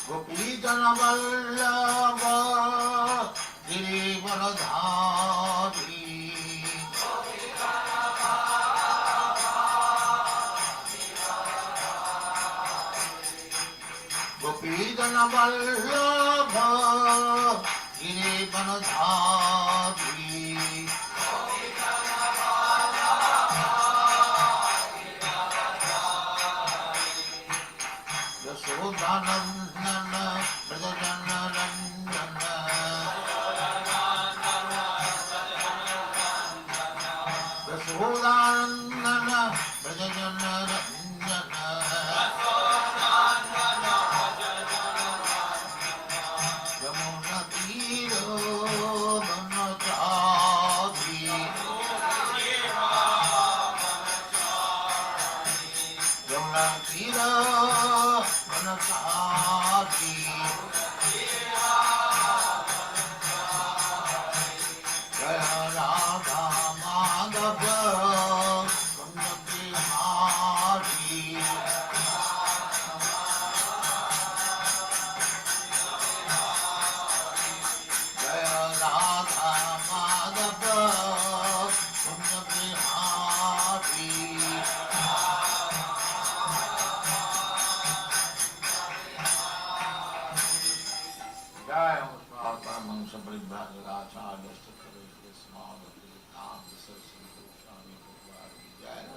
Gopijana Vallabha Girivaradhari Gopijana Vallabha Girivaradhari Yasodhanandana Brajajana Randana Yasodhanandana Brajajana Randana Yamuna Tiro Vanachari Yamuna Tiro Vanachari Jaya Radha Madhava Vannabhihari Jaya Radha Madhava Vannabhihari Jaya Mansa Paribhagavacharya Stakara Smala Dham Saraswati Goswami Bhagavad Jaya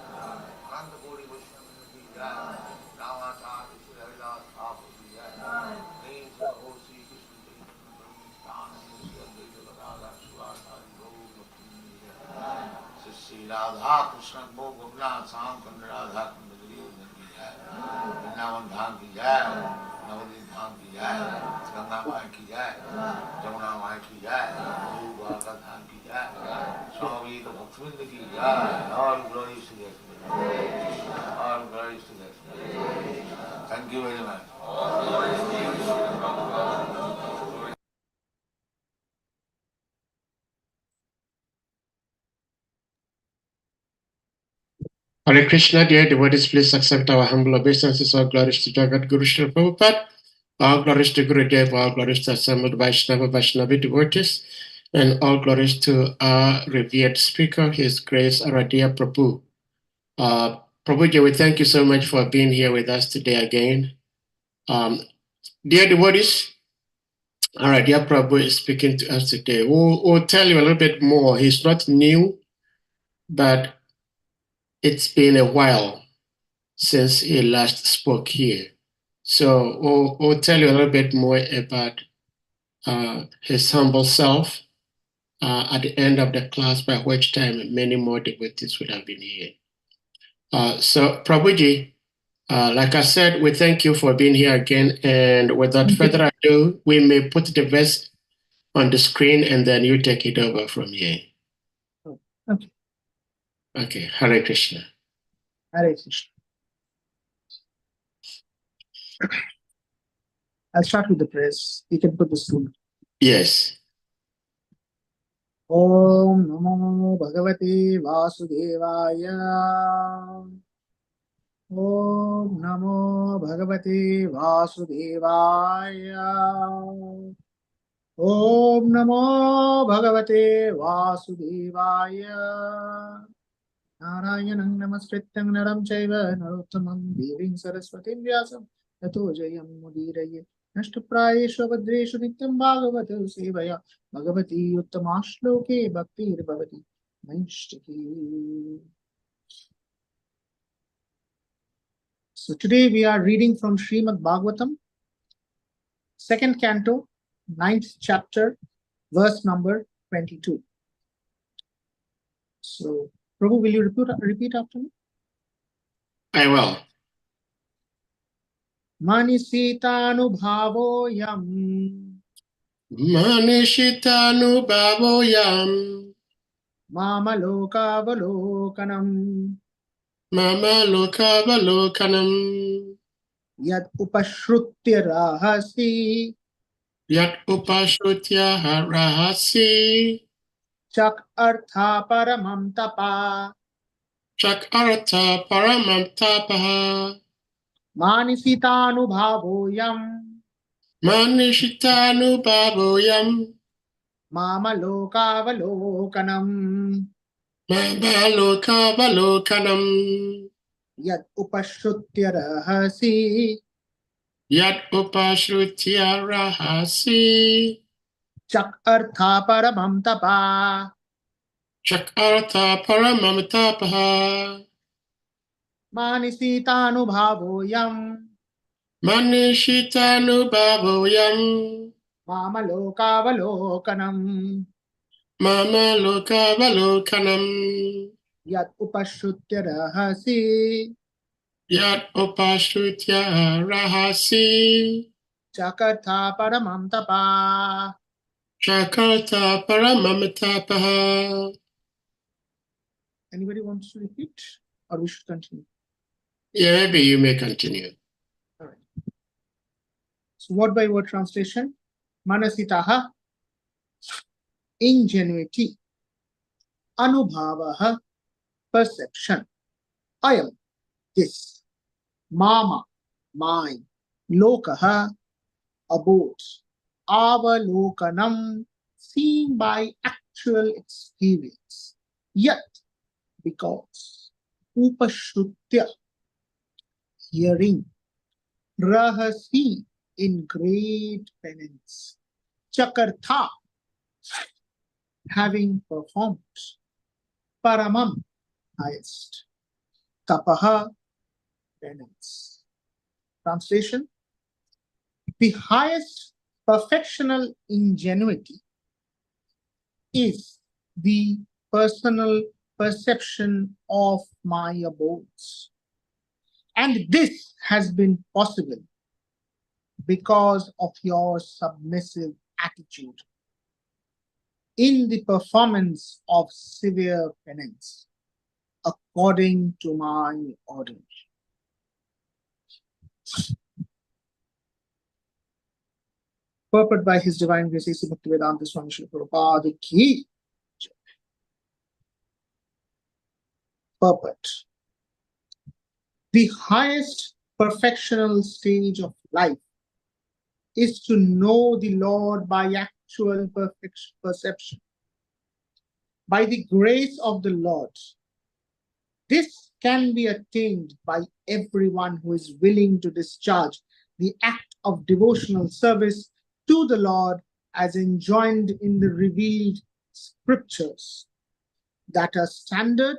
Ananda Gauri Vaishnava Jaya Ramacharya Srilas Thakur Jaya Names of O Sri Krishna Chaitanya Radha Suvasari Gaura Jaya Sri Radha Krishna Bhogavna Sankam Radha Kundari Jaya Vrindavan Dham Ki Jaya Navadvip Dham Ki Jaya Ganga Mai Ki Jai, Jamuna Mai Ki Jai, Guru Dwarka Dham Ki Jai, Swami Bhaktivinoda Ki Jai, all glories to the Excellency. All glories to the Excellency. Thank you very much. Hare Krishna, dear devotees, please accept our humble obeisances. All glories to Jagat Guru Srila Prabhupada. All glories to Gurudev, all glories to assembled Vaishnavi devotees, and all glories to our revered speaker, His Grace ARADHYA Prabhu. Prabhuji, we thank you so much for being here with us today again. Dear devotees, ARADHYA Prabhu is speaking to us today. We'll tell you a little bit more. He's not new, but it's been a while since he last spoke here. So we'll tell you a little bit more about his humble self at the end of the class, by which time many more devotees would have been here. So Prabhuji, like I said, we thank you for being here again. And without further ado, we may put the verse on the screen and then you take it over from here. Okay. Okay, Hare Krishna. Hare Krishna. I'll start with the prayers. You can put the spoon. Yes. Om Namo Bhagavate Vasudevaya. Om Namo Bhagavate Vasudevaya. Om Namo Bhagavate Vasudevaya. Narayanam Namaskrityam Naram Chaiva Narottamam Devim Saraswatim Vyasam Tato Jayam Mudiraye Nashtaprayeshu Vadreshu Nityam Bhagavata Sevaya Bhagavati Uttamashloke Bhakti Bhavati Maishtaki. So today we are reading from Srimad Bhagavatam, 2nd canto, 9th chapter, verse number 22. So, Prabhu, will you repeat after me? I will. Manishitanubhavoyam Manishitanubaboyam Mama Lokavalokanam Mama Lokavalokanam Yad Upashrutya Rahasi Yat upashrutya rahasi. Chak artha paramam tapa. Chak artha paramam tapaha. Manisitanubhavoyam. Manishitanu Mamalokaavalokanam. Mamalokavalokhanam. Yad upashrutya rahasi. Yat upashrutya rahasi. Chak artha paramam tapa. Chak artha paramam tapaha. Manisitanubhavoyam. Manishitanu Mamalokaavalokanam. Mamalokavalokhanam. Yad upashrutya rahasi. Yat upashrutya rahasi. Chakartha paramam tapa. Chakartha paramam tapaha. Anybody wants to repeat, or we should continue? Yeah, maybe you may continue. All right. So word by word translation. Manasitaha, ingenuity. Anubhavaha, perception. Ayam, this. Mama, mine. Lokaha, abode. Avalokanam, seen by actual experience. Yet, because. Upashrutya, hearing. Rahasi, in great penance. Chakartha, having performed. Paramam, highest. Tapaha, penance. Translation. The highest perfectional ingenuity is the personal perception of my abodes. And this has been possible because of your submissive attitude in the performance of severe penance according to my order. Purport by His Divine Grace A.C. Bhaktivedanta Swami Srila Prabhupada ki. Purport. The highest perfectional stage of life is to know the Lord by actual perception. By the grace of the Lord, this can be attained by everyone who is willing to discharge the act of devotional service to the Lord as enjoined in the revealed scriptures that are standard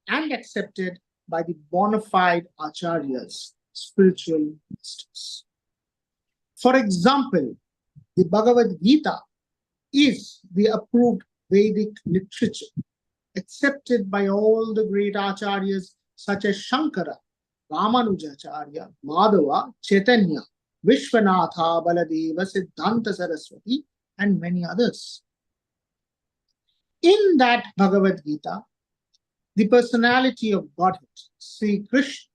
and accepted by the bona fide acharyas, spiritual masters. For example, the Bhagavad Gita is the approved Vedic literature accepted by all the great acharyas such as Shankara, Ramanujacharya, Madhava, Chaitanya, Vishwanatha, Baladeva, Siddhanta Saraswati, and many others. In that Bhagavad Gita, the personality of Godhead, Sri Krishna,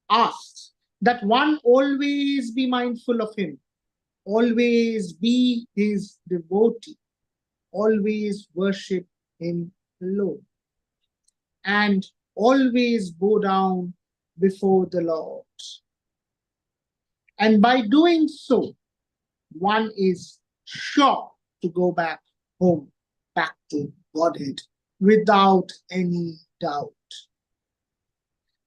asks that one always be mindful of him, always be his devotee, always worship him alone, and always bow down before the Lord. And by doing so, one is sure to go back home, back to Godhead, without any doubt.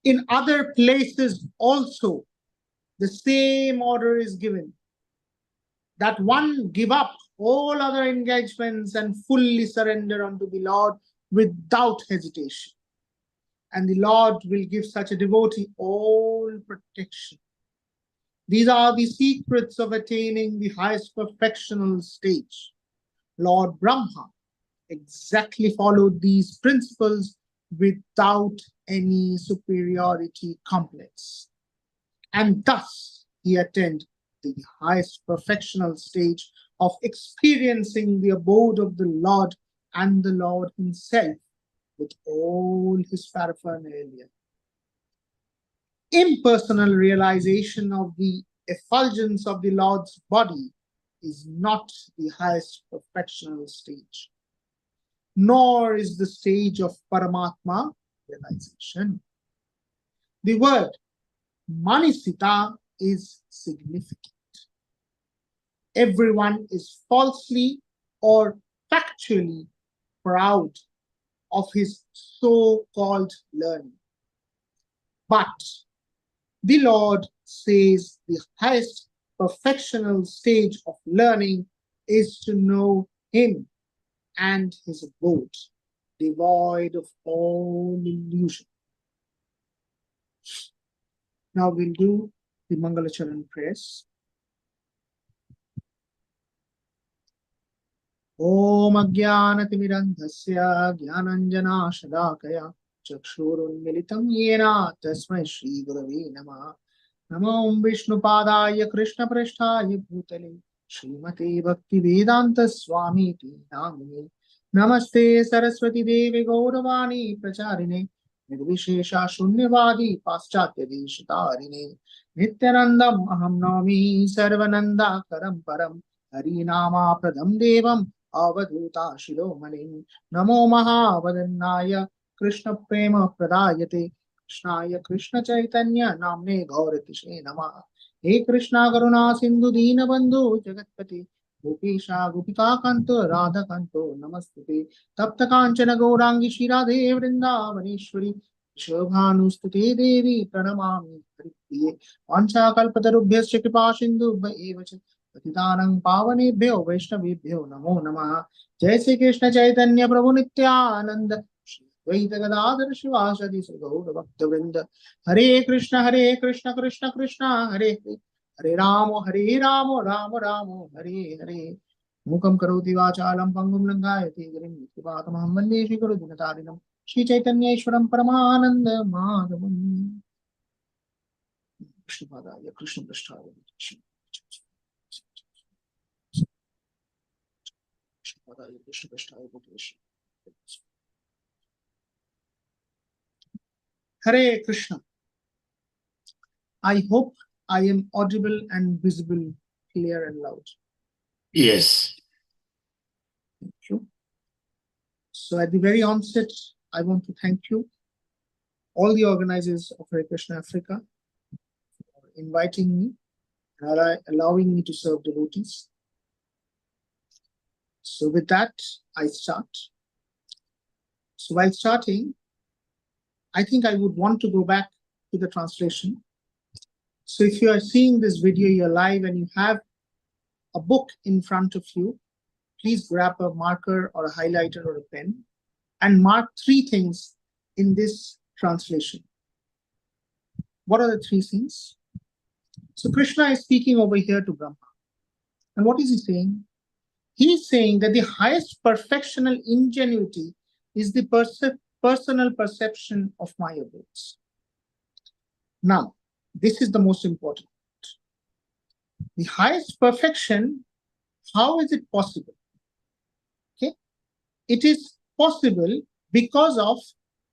In other places also, the same order is given, that one give up all other engagements and fully surrender unto the Lord without hesitation. And the Lord will give such a devotee all protection. These are the secrets of attaining the highest perfectional stage. Lord Brahma exactly followed these principles without any superiority complex. And thus he attained the highest perfectional stage of experiencing the abode of the Lord and the Lord himself with all his paraphernalia. Impersonal realization of the effulgence of the Lord's body is not the highest perfectional stage, nor is the stage of Paramatma realization. The word Manisita is significant. Everyone is falsely or factually proud of his so-called learning. But the Lord says the highest perfectional stage of learning is to know him and his abode, devoid of all illusion. Now we'll do the Mangalacharan prayers. Om Ajnanatimirandhasya Jnananjana Shadakaya Chakshurunmilitam Yena Tasmai Shri Gurave Namah. Namo Vishnupadaya Krishna Prasthaya Bhutale Srimate Bhakti Vedanta Swami Ti Namine. Namaste Saraswati Devi Gauravani Pracharine Nirvishesha Shunyavadi Paschatya Deshatarine Nityanandam Aham Nami Sarvananda Karam Param Harinama Pradam Devam Avadhuta Shiromanim Namo Mahavadannaya Krishna Prema Pradayate Krishnaya Krishna Chaitanya Namne Gauratishe Namah. He Krishna Karuna Sindhu Dina Bandhu Jagatpati Gopesha Gopika Kanto Radha Kanto Namaste Tapta Kanchana Gaurangi Shira Dev Vrindavaneshwari Shobhanustute Devi Pranamami Haripriye Vancha Kalpatarubhyasya Kripa Sindhu Bhaevacha Patitanang Pavanebhyo Vaishnavebhyo Namo Namah. Jai Shri Krishna Chaitanya Prabhu Nityananda Vaita Gadadhar Shivasadi Gaura Bhakta Vrinda. Hare Krishna Krishna Krishna Hare Hare Hare Ramo Ramo Ramo Hare Hare. Mukam Karoti Vachalam Pangum Langayati Girim Nityavatamaham Vande Shri Guru Dinatarinam Shri Chaitanya Ishwaram Paramananda Madhavam. Krishna Padaya Krishna Prasthaya Krishna Padaya Krishna Prasthaya. Hare Krishna. I hope I am audible and visible, clear and loud. Yes. Thank you. So at the very onset, I want to thank you, all the organizers of Hare Krishna Africa, for inviting me and allowing me to serve devotees. So with that, I start. So while starting, I think I would want to go back to the translation. So if you are seeing this video, you're live and you have a book in front of you, please grab a marker or a highlighter or a pen and mark 3 things in this translation. What are the 3 things? So Krishna is speaking over here to Brahma. And what is he saying? He is saying that the highest perfectional ingenuity is the personal perception of my abodes. Now, this is the most important. The highest perfection, how is it possible? Okay, it is possible because of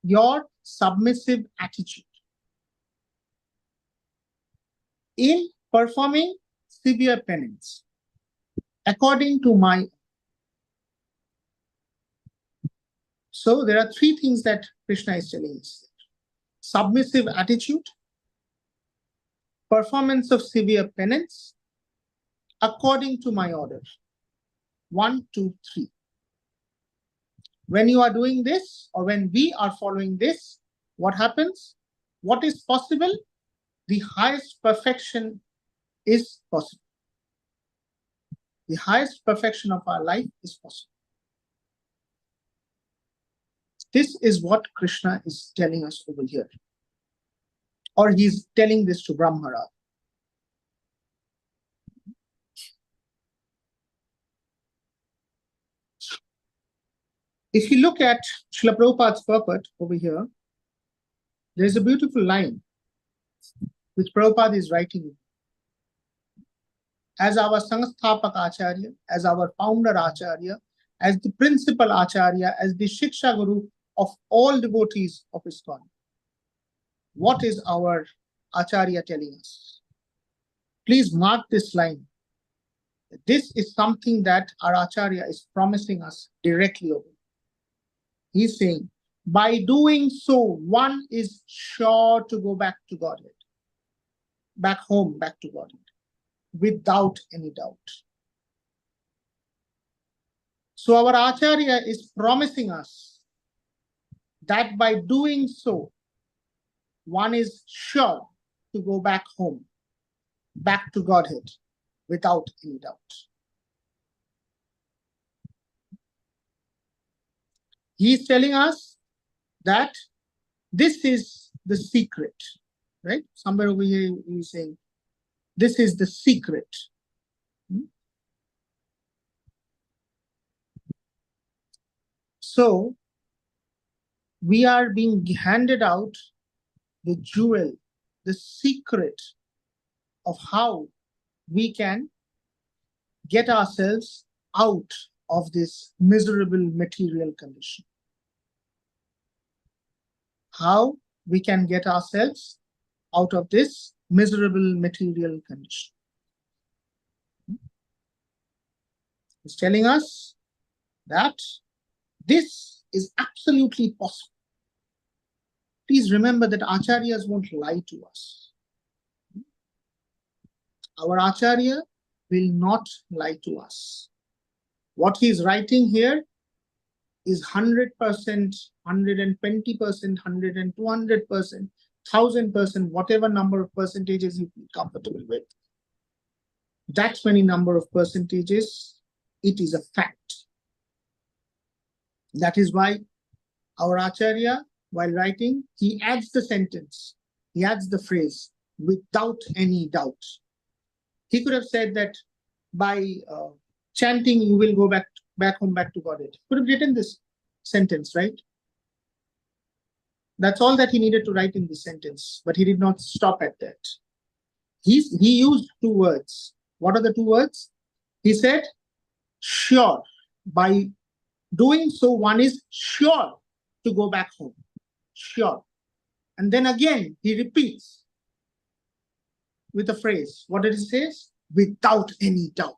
your submissive attitude in performing severe penance according to my. So there are 3 things that Krishna is telling us: submissive attitude, performance of severe penance, according to my order. 1, 2, 3. When you are doing this, or when we are following this, what happens? What is possible? The highest perfection is possible. The highest perfection of our life is possible. This is what Krishna is telling us over here. Or he's telling this to Brahmara. If you look at Srila Prabhupada's purport over here, there's a beautiful line which Prabhupada is writing. As our Sansthapak Acharya, as our founder Acharya, as the principal Acharya, as the Shiksha Guru of all devotees of ISKCON, what is our Acharya telling us? Please mark this line. This is something that our Acharya is promising us directly over. He's saying, by doing so, one is sure to go back to Godhead, back home, back to Godhead, without any doubt. So our Acharya is promising us that by doing so, one is sure to go back home, back to Godhead, without any doubt. He's telling us that this is the secret, right? Somewhere over here he's saying, this is the secret. So we are being handed out the jewel, the secret of how we can get ourselves out of this miserable material condition. How we can get ourselves out of this miserable material condition. He's telling us that this is absolutely possible. Please remember that Acharyas won't lie to us. Our Acharya will not lie to us. What he is writing here is 100%, 120%, 100% 200%, 1000%, whatever number of percentages you feel comfortable with. That many number of percentages, it is a fact. That is why our Acharya, while writing, he adds the sentence, he adds the phrase, without any doubt. He could have said that by chanting, you will go back home, back to Godhead. He could have written this sentence, right? That's all that he needed to write in this sentence, but he did not stop at that. He used two words. What are the two words? He said, sure. By doing so, one is sure to go back home. Sure. And then again, he repeats with a phrase. What did he say? Without any doubt.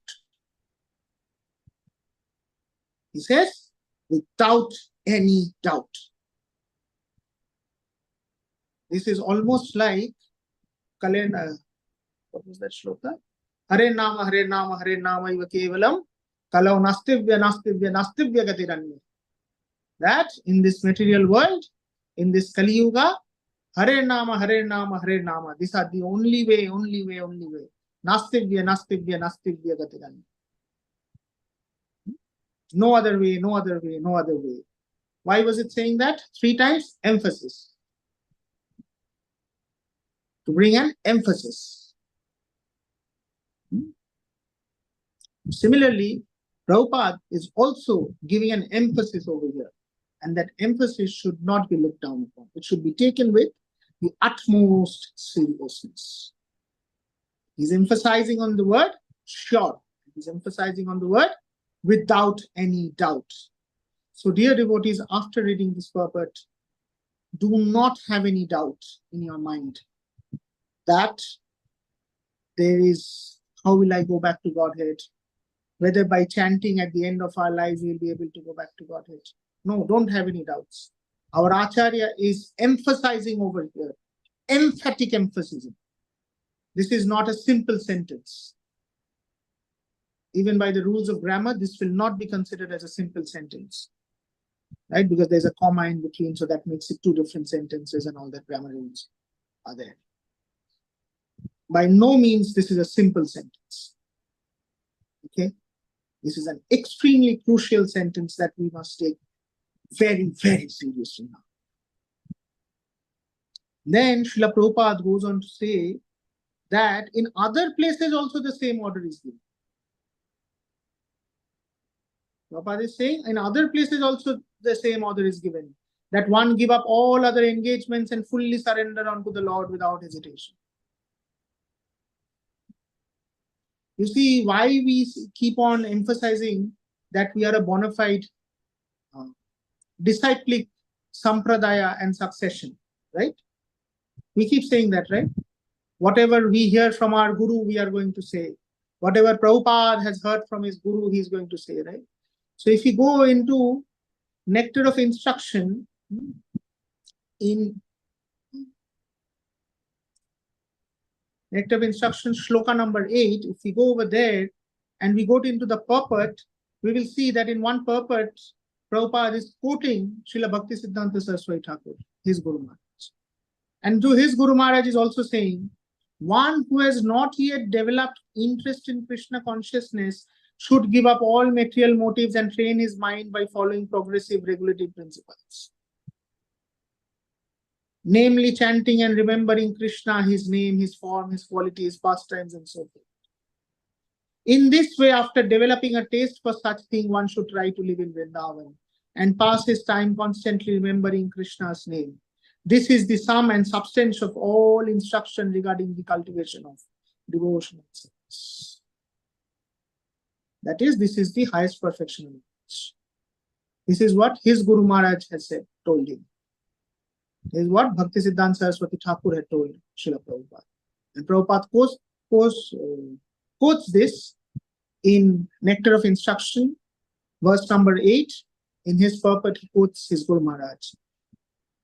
He says, without any doubt. This is almost like Kalena. What was that shloka? Hare Nama, Hare Nama, Hare Nama, Iva Kevalam, Kalau Nastivya, Nastivya, Nastivya Gatiranya. That in this material world, in this Kali Yuga, Hare Nama, Hare Nama, Hare Nama. These are the only way, only way, only way. Nastivya, Nastivya, Nastivya Gatiranya. No other way, no other way, no other way. Why was it saying that? 3 times? Emphasis. To bring an emphasis. Similarly, Prabhupada is also giving an emphasis over here. And that emphasis should not be looked down upon. It should be taken with the utmost seriousness. He's emphasizing on the word sure. He's emphasizing on the word without any doubt. So dear devotees, after reading this purport, do not have any doubt in your mind that there is, how will I go back to Godhead? Whether by chanting at the end of our lives we'll be able to go back to Godhead. No, don't have any doubts. Our Acharya is emphasizing over here, emphatic emphasis. This is not a simple sentence. Even by the rules of grammar, this will not be considered as a simple sentence, right? Because there's a comma in between, so that makes it 2 different sentences and all that grammar rules are there. By no means this is a simple sentence. Okay? This is an extremely crucial sentence that we must take very, very seriously now. Then Srila Prabhupada goes on to say that in other places also the same order is given. Prabhupada is saying in other places also the same order is given. That one give up all other engagements and fully surrender unto the Lord without hesitation. You see why we keep on emphasizing that we are a bona fide disciplic sampradaya and succession, right? We keep saying that, right? Whatever we hear from our guru, we are going to say. Whatever Prabhupada has heard from his guru, he is going to say, right? So if you go into Nectar of Instruction, in Nectar of Instruction, shloka number 8, if we go over there and we go into the purport, we will see that in one purport, Prabhupada is quoting Srila Bhaktisiddhanta Saraswati Thakur, his Guru Maharaj. And to his Guru Maharaj is also saying, one who has not yet developed interest in Krishna consciousness should give up all material motives and train his mind by following progressive regulative principles. Namely, chanting and remembering Krishna, his name, his form, his quality, his pastimes, and so forth. In this way, after developing a taste for such thing, one should try to live in Vrindavan and pass his time constantly remembering Krishna's name. This is the sum and substance of all instruction regarding the cultivation of devotional service. That is, this is the highest perfection of knowledge. This is what his Guru Maharaj has said, told him. This is what Bhaktisiddhanta Saraswati Thakur had told Srila Prabhupada. And Prabhupada quotes this in Nectar of Instruction, verse number 8. In his purport, he quotes his Guru Maharaj.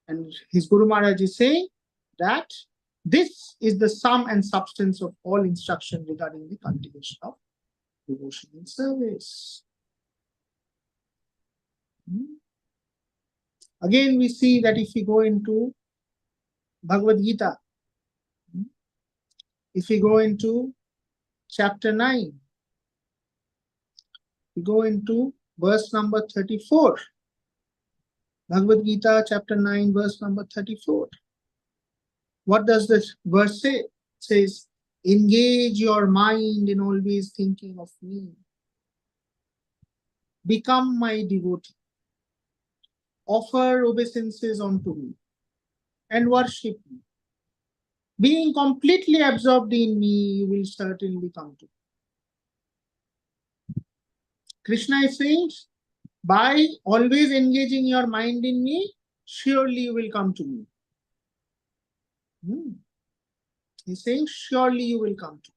And his Guru Maharaj is saying that this is the sum and substance of all instruction regarding the cultivation of devotional service. Again, we see that if we go into Bhagavad Gita, if we go into chapter 9, we go into verse number 34. Bhagavad Gita, chapter 9, verse number 34. What does this verse say? It says, engage your mind in always thinking of me. Become my devotee. Offer obeisances unto me and worship me. Being completely absorbed in me, you will certainly come to me. Krishna is saying, by always engaging your mind in me, surely you will come to me. He's saying, surely you will come to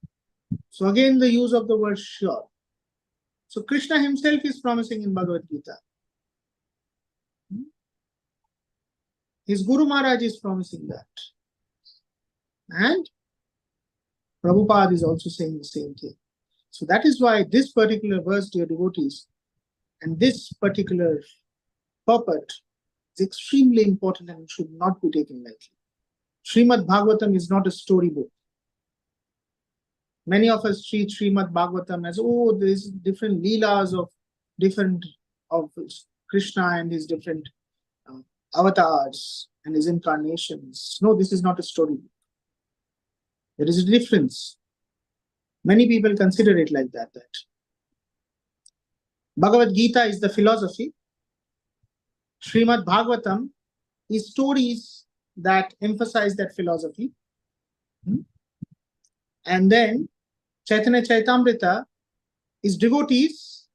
me. So again, the use of the word sure. So Krishna himself is promising in Bhagavad Gita. His Guru Maharaj is promising that. And Prabhupada is also saying the same thing. So that is why this particular verse, dear devotees, and this particular purport is extremely important and should not be taken lightly. Srimad Bhagavatam is not a storybook. Many of us treat Srimad Bhagavatam as, oh, there is different leelas of Krishna and his different avatars and his incarnations. No, this is not a storybook. There is a difference. Many people consider it like that. Bhagavad Gita is the philosophy. Srimad Bhagavatam is stories that emphasize that philosophy. And then Chaitanya Chaitamrita is devotees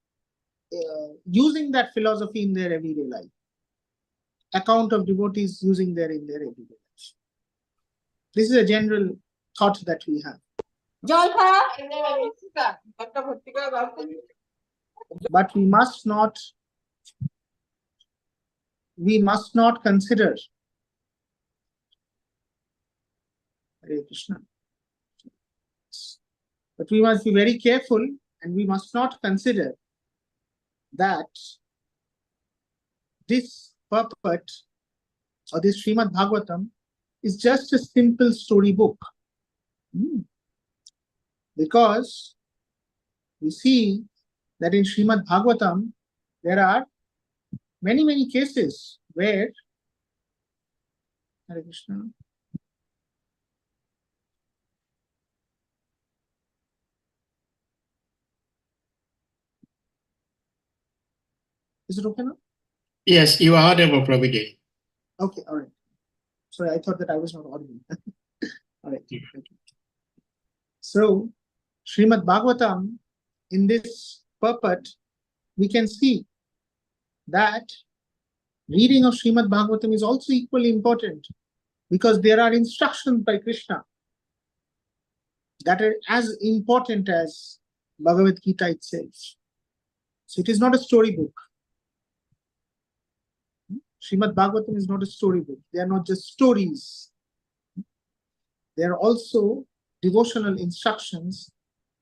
using that philosophy in their everyday life. Account of devotees using in their everyday life. This is a general thought that we have. But we must not consider Hare Krishna. But we must be very careful and we must not consider that this purport or this Srimad Bhagavatam is just a simple storybook. Because we see that in Srimad Bhagavatam, there are many, many cases where Hare Krishna. Is it okay now? Yes, you are audible, Prabhuji. Okay, all right. Sorry, I thought that I was not audible. All right. Thank you. So, Srimad Bhagavatam, in this purport, we can see that reading of Srimad Bhagavatam is also equally important because there are instructions by Krishna. that are as important as Bhagavad Gita itself. So it is not a storybook. Srimad Bhagavatam is not a storybook. They are not just stories. They are also devotional instructions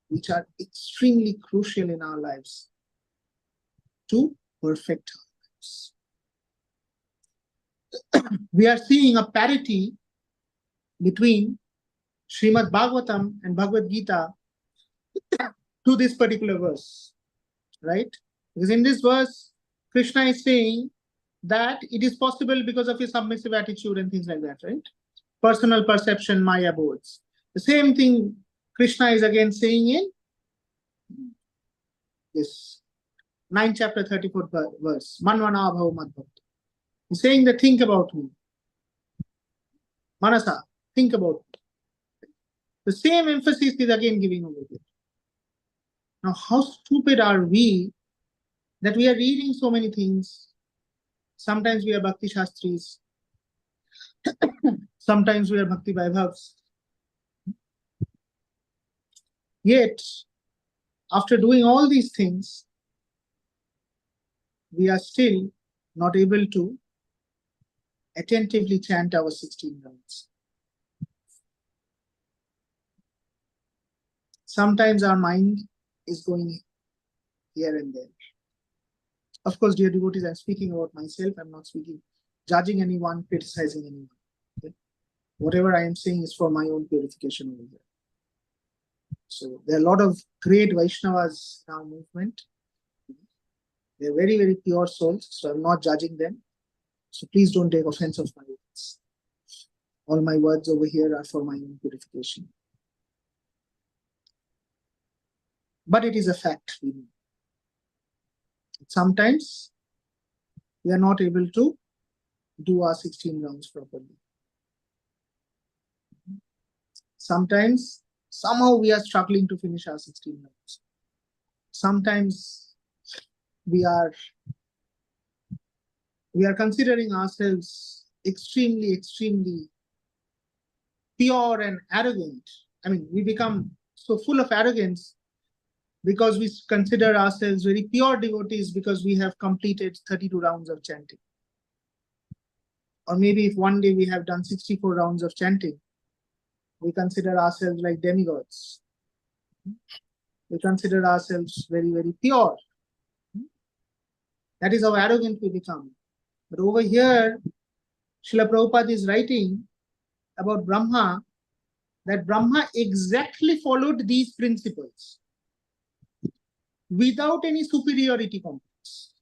which are extremely crucial in our lives to perfect our lives. We are seeing a parity between Srimad Bhagavatam and Bhagavad Gita to this particular verse, right? Because in this verse, Krishna is saying that it is possible because of his submissive attitude and things like that, right? Personal perception, Maya boards. The same thing Krishna is again saying in this 9th chapter 34th verse. Manvana bhava madbhakta. He's saying that think about me. Manasa, think about me. The same emphasis is again giving over here. Now, how stupid are we that we are reading so many things? Sometimes we are Bhakti Shastris. Sometimes we are Bhakti Vaibhavs. Yet, after doing all these things, we are still not able to attentively chant our 16 rounds. Sometimes our mind is going here and there. Of course, dear devotees, I'm speaking about myself. I'm not speaking, judging anyone, criticizing anyone. Okay? Whatever I am saying is for my own purification over here. So there are a lot of great Vaishnavas in our movement. They're very, very pure souls, so I'm not judging them. So please don't take offense of my words. All my words over here are for my own purification. But it is a fact. Sometimes we are not able to do our 16 rounds properly. Sometimes, somehow we are struggling to finish our 16 rounds. Sometimes we are considering ourselves extremely, extremely pure and arrogant. I mean, we become so full of arrogance because we consider ourselves very pure devotees because we have completed 32 rounds of chanting. Or maybe if one day we have done 64 rounds of chanting, we consider ourselves like demigods. We consider ourselves very, very pure. That is how arrogant we become. But over here, Srila Prabhupada is writing about Brahma, that Brahma exactly followed these principles without any superiority complex.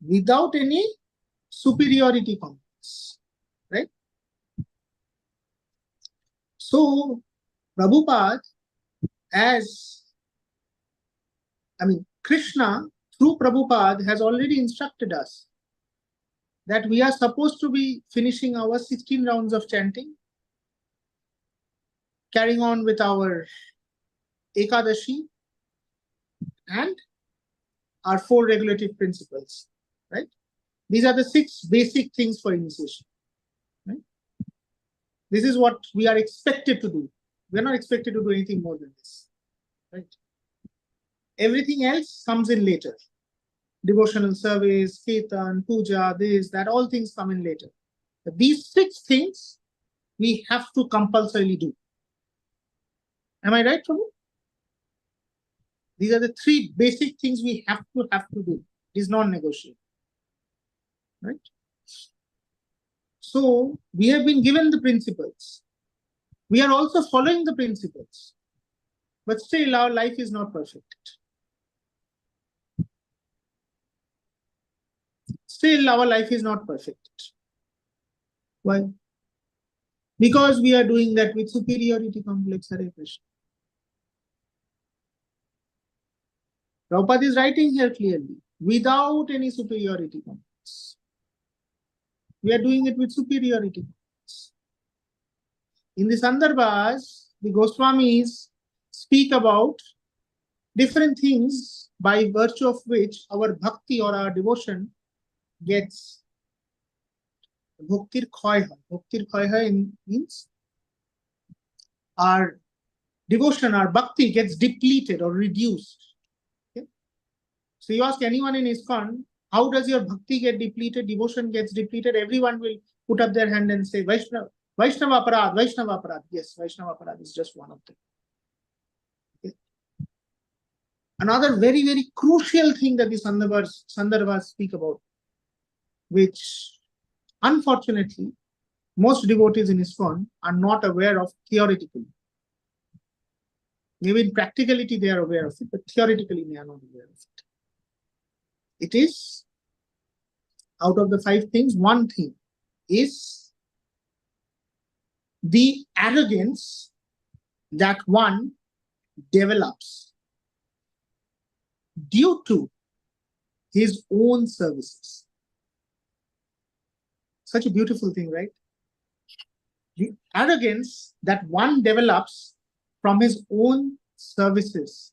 Without any superiority complex. Right? So, Prabhupada, Krishna, through Prabhupada, has already instructed us that we are supposed to be finishing our 16 rounds of chanting, carrying on with our Ekadashi and our 4 regulative principles, right? These are the 6 basic things for initiation, right? This is what we are expected to do. We are not expected to do anything more than this, right? Everything else comes in later. Devotional service, kirtan, puja, this, that, all things come in later. But these 6 things we have to compulsorily do. Am I right, Prabhu? These are the 3 basic things we have to do. It is non-negotiable. Right? So we have been given the principles. We are also following the principles. But still our life is not perfect. Still our life is not perfect. Why? Because we are doing that with superiority complex. Hare Krishna. Prabhupada is writing here clearly, without any superiority complex. We are doing it with superiority complex. In the Sandarbhas, the Goswamis speak about different things by virtue of which our bhakti or our devotion gets bhaktir khoy hai. Bhaktir khoy hai means our devotion, our bhakti gets depleted or reduced. Okay? So you ask anyone in ISKCON, how does your bhakti get depleted, devotion gets depleted? Everyone will put up their hand and say, Vaishnava Aparad, Vaishnava Aparad. Yes, Vaishnava Aparad is just one of them. Okay? Another very, very crucial thing that the Sandarbhas speak about, which unfortunately most devotees in ISKCON are not aware of theoretically. Maybe in practicality they are aware of it, but theoretically they are not aware of it. It is, out of the 5 things, one thing is the arrogance that one develops due to his own services. Such a beautiful thing, right? The arrogance that one develops from his own services.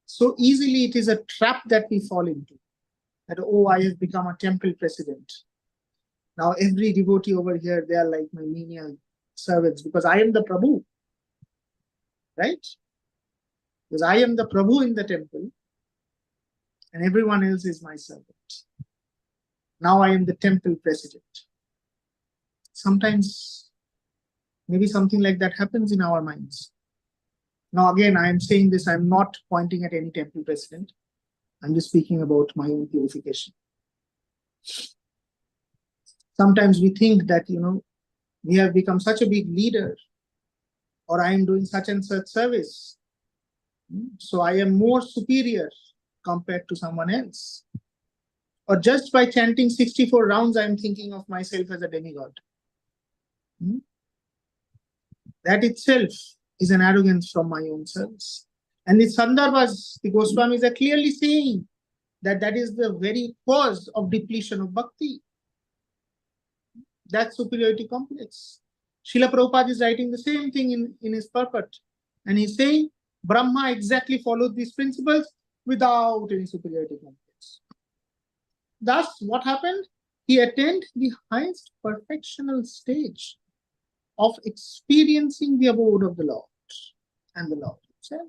So easily it is a trap that we fall into. That, oh, I have become a temple president. Now every devotee over here, they are like my menial servants because I am the Prabhu. Right? Because I am the Prabhu in the temple and everyone else is my servant. Now I am the temple president. Sometimes maybe something like that happens in our minds. Now again, I am saying this, I'm not pointing at any temple president. I'm just speaking about my own purification. Sometimes we think that, we have become such a big leader, or I am doing such and such service, so I am more superior compared to someone else. Or just by chanting 64 rounds, I am thinking of myself as a demigod. That itself is an arrogance from my own service. And the Sandarbhas, the Goswamis are clearly saying that that is the very cause of depletion of bhakti. That superiority complex. Srila Prabhupada is writing the same thing in his purport. And he's saying Brahma exactly followed these principles without any superiority complex. Thus, what happened? He attained the highest perfectional stage of experiencing the abode of the Lord and the Lord himself.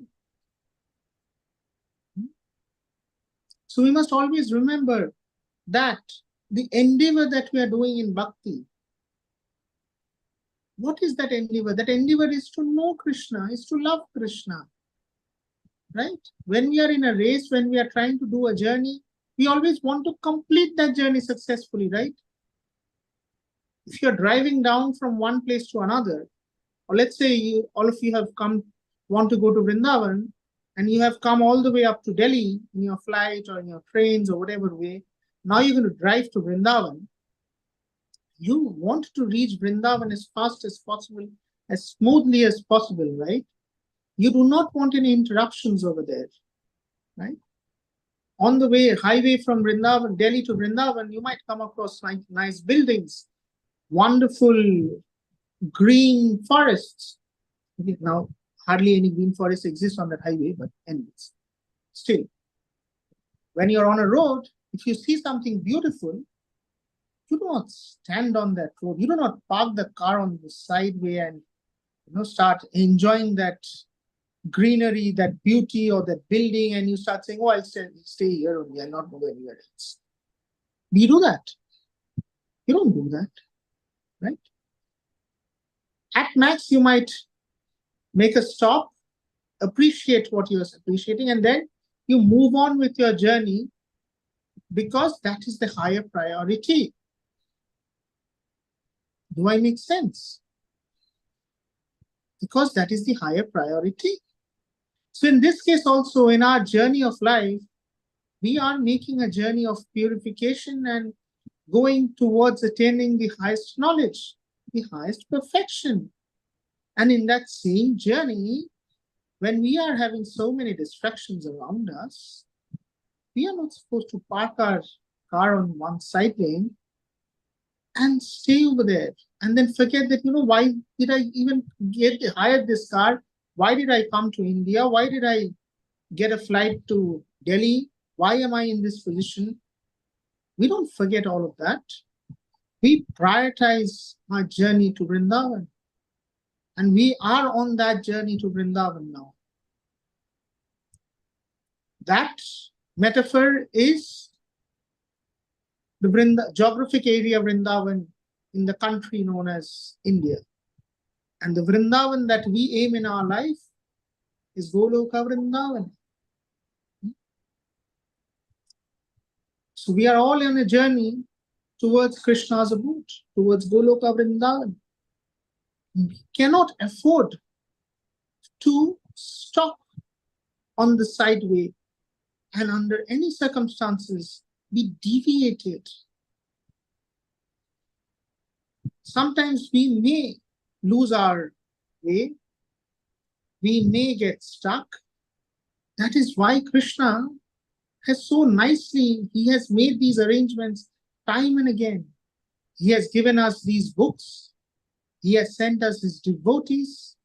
So we must always remember that the endeavor that we are doing in bhakti, what is that endeavor? That endeavor is to know Krishna, is to love Krishna. Right? When we are in a race, when we are trying to do a journey, we always want to complete that journey successfully, right? If you're driving down from one place to another, or let's say all of you have want to go to Vrindavan, and you have come all the way up to Delhi in your flight or in your trains or whatever way. Now you're going to drive to Vrindavan. You want to reach Vrindavan as fast as possible, as smoothly as possible, right? You do not want any interruptions over there, right? On the way, highway from Vrindavan, Delhi to Vrindavan, you might come across nice buildings, wonderful green forests. Now, hardly any green forests exist on that highway, but anyways, still, when you're on a road, if you see something beautiful, you do not stand on that road. You do not park the car on the sideway and start enjoying that greenery, that beauty, or that building, and you start saying, "Oh, I'll stay here only. I'll not go anywhere else." We do that. You don't do that, right? At max, you might make a stop, appreciate what you're appreciating, and then you move on with your journey because that is the higher priority. Do I make sense? Because that is the higher priority. So in this case also, in our journey of life, we are making a journey of purification and going towards attaining the highest knowledge, the highest perfection. And in that same journey, when we are having so many distractions around us, we are not supposed to park our car on one side lane and stay over there and then forget that, why did I even hire this car? Why did I come to India? Why did I get a flight to Delhi? Why am I in this position? We don't forget all of that. We prioritize our journey to Vrindavan. And we are on that journey to Vrindavan now. That metaphor is the geographic area Vrindavan in the country known as India. And the Vrindavan that we aim in our life is Goloka Vrindavan. So we are all on a journey towards Krishna's abode, towards Goloka Vrindavan. We cannot afford to stop on the side way and under any circumstances be deviated. Sometimes we may lose our way, we may get stuck. That is why Krishna has so nicely, he has made these arrangements time and again. He has given us these books. He has sent us his devotees.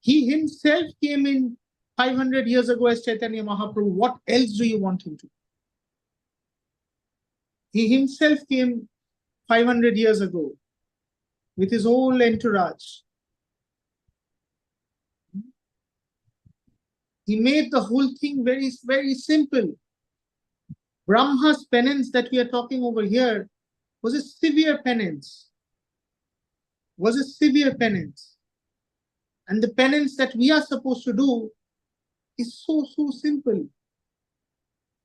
He himself came in 500 years ago as Chaitanya Mahaprabhu. What else do you want him to do? He himself came 500 years ago with his whole entourage. He made the whole thing very, very simple. Brahma's penance that we are talking over here was a severe penance. Was a severe penance. And the penance that we are supposed to do is so simple.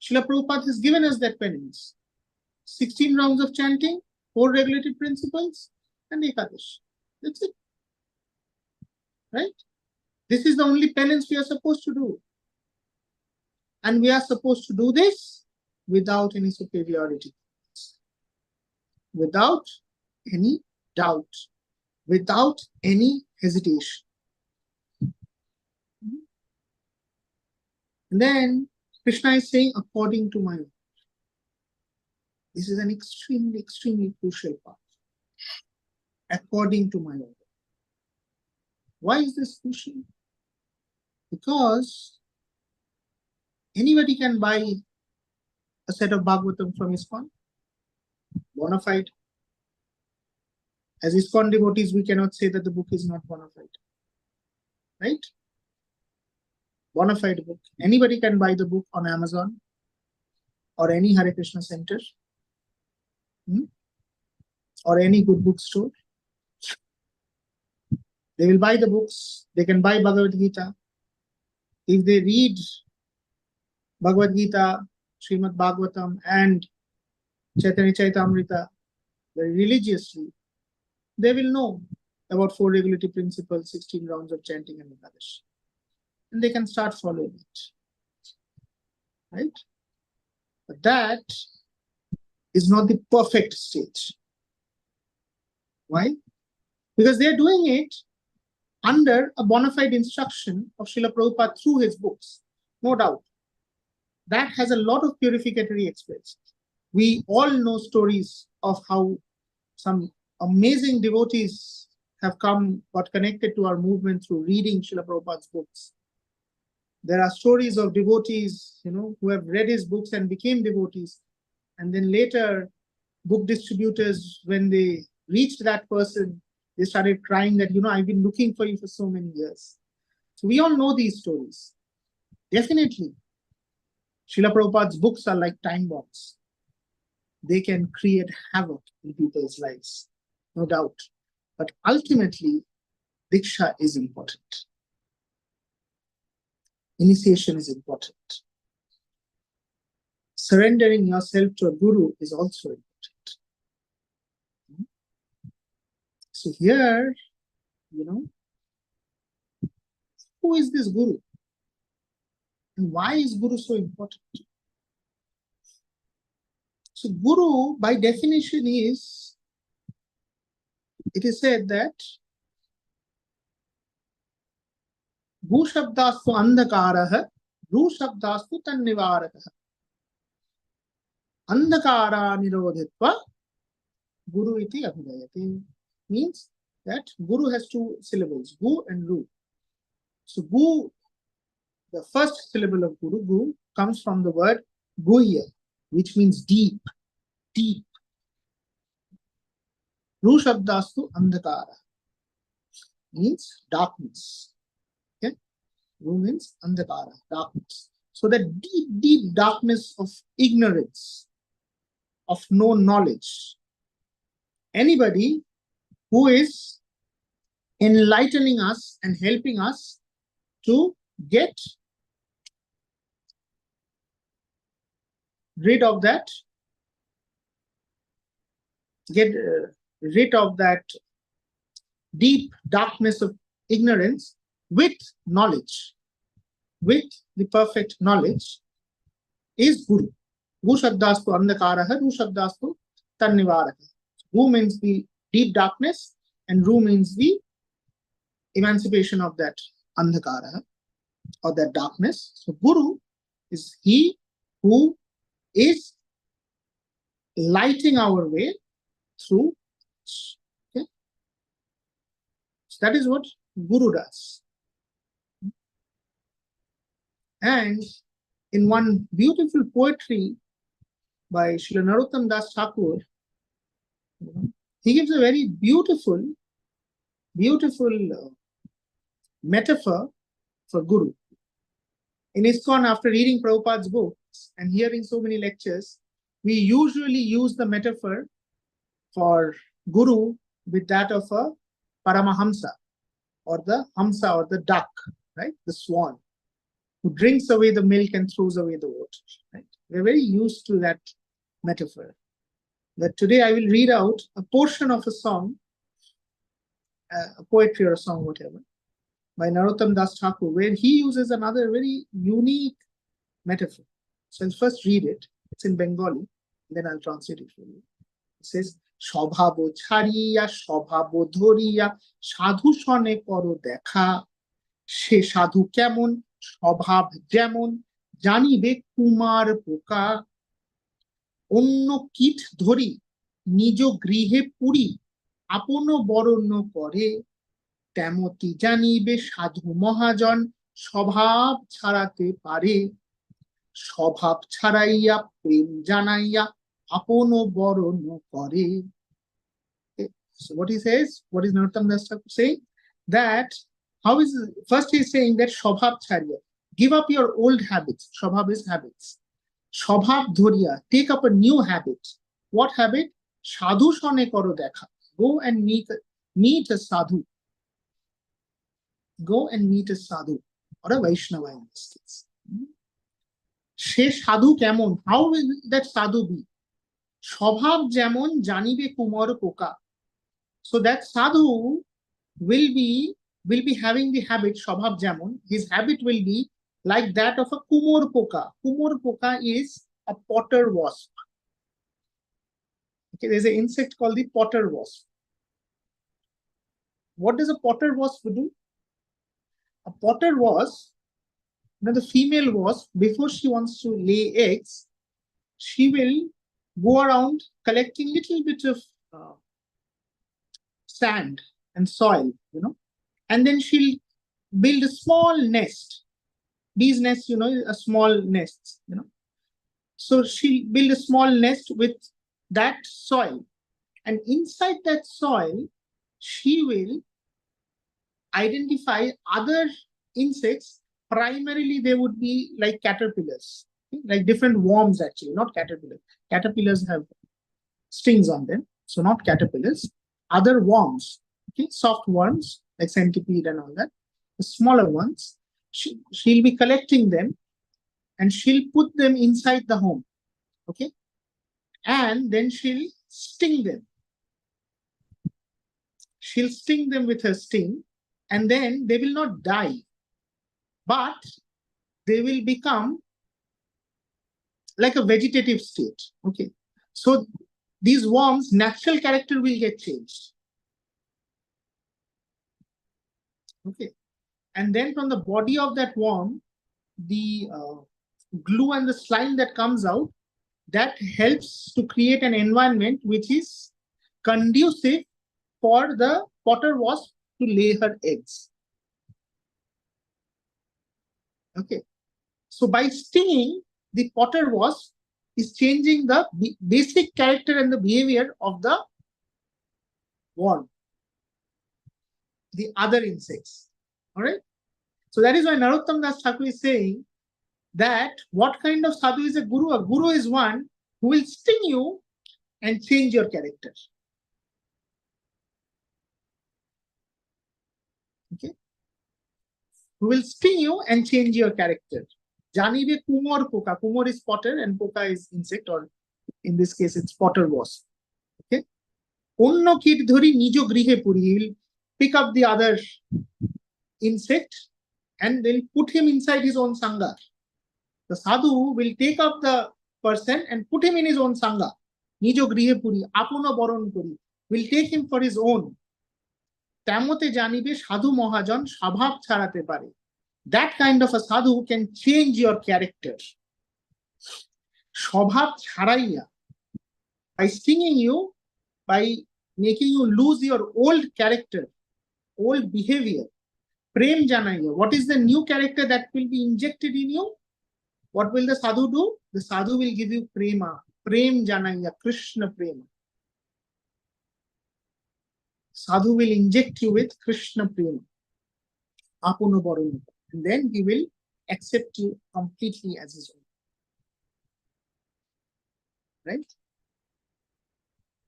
Srila Prabhupada has given us that penance. 16 rounds of chanting, 4 regulated principles, and Ekadash. That's it. Right? This is the only penance we are supposed to do. And we are supposed to do this without any superiority. Without any doubt. Without any hesitation. And then Krishna is saying, according to my order. This is an extremely crucial part. According to my order. Why is this crucial? Because anybody can buy a set of Bhagavatam from ISKCON. Bona fide. As ISKCON devotees, we cannot say that the book is not bona fide. Right? Bona fide book. Anybody can buy the book on Amazon or any Hare Krishna center or any good bookstore. They will buy the books. They can buy Bhagavad Gita. If they read Bhagavad Gita, Srimad Bhagavatam and Chaitanya Charitamrita very religiously, they will know about 4 regulatory principles, 16 rounds of chanting and Ekadash. And they can start following it. Right? But that is not the perfect stage. Why? Because they are doing it under a bona fide instruction of Srila Prabhupada through his books. No doubt. That has a lot of purificatory aspects. We all know stories of how some amazing devotees have got connected to our movement through reading Srila Prabhupada's books. There are stories of devotees, who have read his books and became devotees. And then later, book distributors, when they reached that person, they started crying that, I've been looking for you for so many years. So we all know these stories. Definitely. Srila Prabhupada's books are like time bombs. They can create havoc in people's lives, no doubt. But ultimately, Diksha is important. Initiation is important. Surrendering yourself to a guru is also important. So here, who is this guru? And why is guru so important? So guru, by definition, it is said that Gu shabdastu andhakaraha, Ru shabdastu tannivarakaha. Andhakara nirodhitva, Guru iti abhidayate. Means that Guru has 2 syllables, Gu and Ru. So Gu, the first syllable of Guru, Gu, comes from the word Guhya, which means deep, deep. Ru shabdastu andhakara. means darkness. Okay? Ru means andhakara, darkness. So that deep, deep darkness of ignorance, of no knowledge. Anybody who is enlightening us and helping us to get rid of that, deep darkness of ignorance with knowledge, with the perfect knowledge, is Guru. Gu Shabdastu Andhakaraha, Ru Shabdastu Tannivaraka. Gu means the deep darkness, and Ru means the emancipation of that Andhakara, or that darkness. So Guru is he who is lighting our way through. Okay? So that is what Guru does. And in one beautiful poetry by Srila Narottam Das Thakur, he gives a very beautiful metaphor for Guru. In ISKCON, after reading Prabhupada's books and hearing so many lectures, we usually use the metaphor for Guru with that of a Paramahamsa, or the Hamsa, or the duck, right? The swan, who drinks away the milk and throws away the water. Right? We're very used to that metaphor. But today I will read out a portion of a song, a poetry or a song, whatever, by Narottam Das Thakur, where he uses another very unique metaphor. So I'll first read it. It's in Bengali, then I'll translate it for you. It says, Shobhabo chariya, shobhabo dhoriya, sadhu shone koro dekha, she sadhu kemon, shobhab jemon, janibe kumar poka, onno kit dhori, nijo grihe puri, apono boronno kore, temoti janibe sadhu mohajon, shobhab charate pare, shobhab charaia prem janaiya, apono boronno kore. So what he says, what is Narottam Das Thakur saying? That first he's saying that Shobhab Charya, give up your old habits. Shobhab is habits. Shobhab Dhoriya, take up a new habit. What habit? Sadhu shone koro dekha. Go and meet a sadhu. Go and meet a sadhu, or a Vaishnava in this case. She sadhu kemon, how will that sadhu be? Shobhab jemon janibe kumar poka. So that sadhu will be having the habit, Shobhab Jamon, his habit will be like that of a kumor poka. Kumor poka is a potter wasp. Okay, there's an insect called the potter wasp. What does a potter wasp do? A potter wasp, the female wasp, before she wants to lay eggs, she will go around collecting little bit of sand and soil, and then she'll build a small nest. These nests, are small nests, So she'll build a small nest with that soil, and inside that soil, she will identify other insects. Primarily, they would be like caterpillars, like different worms, actually, not caterpillars. Caterpillars have stings on them, so not caterpillars. Other worms, okay, soft worms like centipede and all that, the smaller ones, she'll be collecting them, and she'll put them inside the home, okay, and then she'll sting them. She'll sting them with her sting, and then they will not die, but they will become like a vegetative state, okay. So these worms' natural character will get changed. Okay. And then from the body of that worm, the glue and the slime that comes out, that helps to create an environment which is conducive for the potter wasp to lay her eggs. Okay. So by stinging, the potter wasp is changing the basic character and the behavior of the worm. the other insects. All right. So that is why Narottam Das Thakur is saying that what kind of sadhu is a guru? A guru is one who will sting you and change your character. Okay. Who will sting you and change your character. Janibe kumor poka. Kumor is potter and poka is insect, or in this case it's potter wasp. Okay. Onno kit dhori nijo grihe puri. He will pick up the other insect and then put him inside his own sangha. The sadhu will take up the person and put him in his own sangha. Nijo grihe puri, apuno boron kori. Will take him for his own. Tamote janibe sadhu mohajan shabhav charate pare. That kind of a sadhu can change your character. Shabhav charaiya. By stinging you, by making you lose your old character, old behavior. Prem janaiya. What is the new character that will be injected in you? What will the sadhu do? The sadhu will give you prema. Prem janaiya. Krishna prema. Sadhu will inject you with Krishna prema. Apuno boronu. And then he will accept you completely as his own. Right?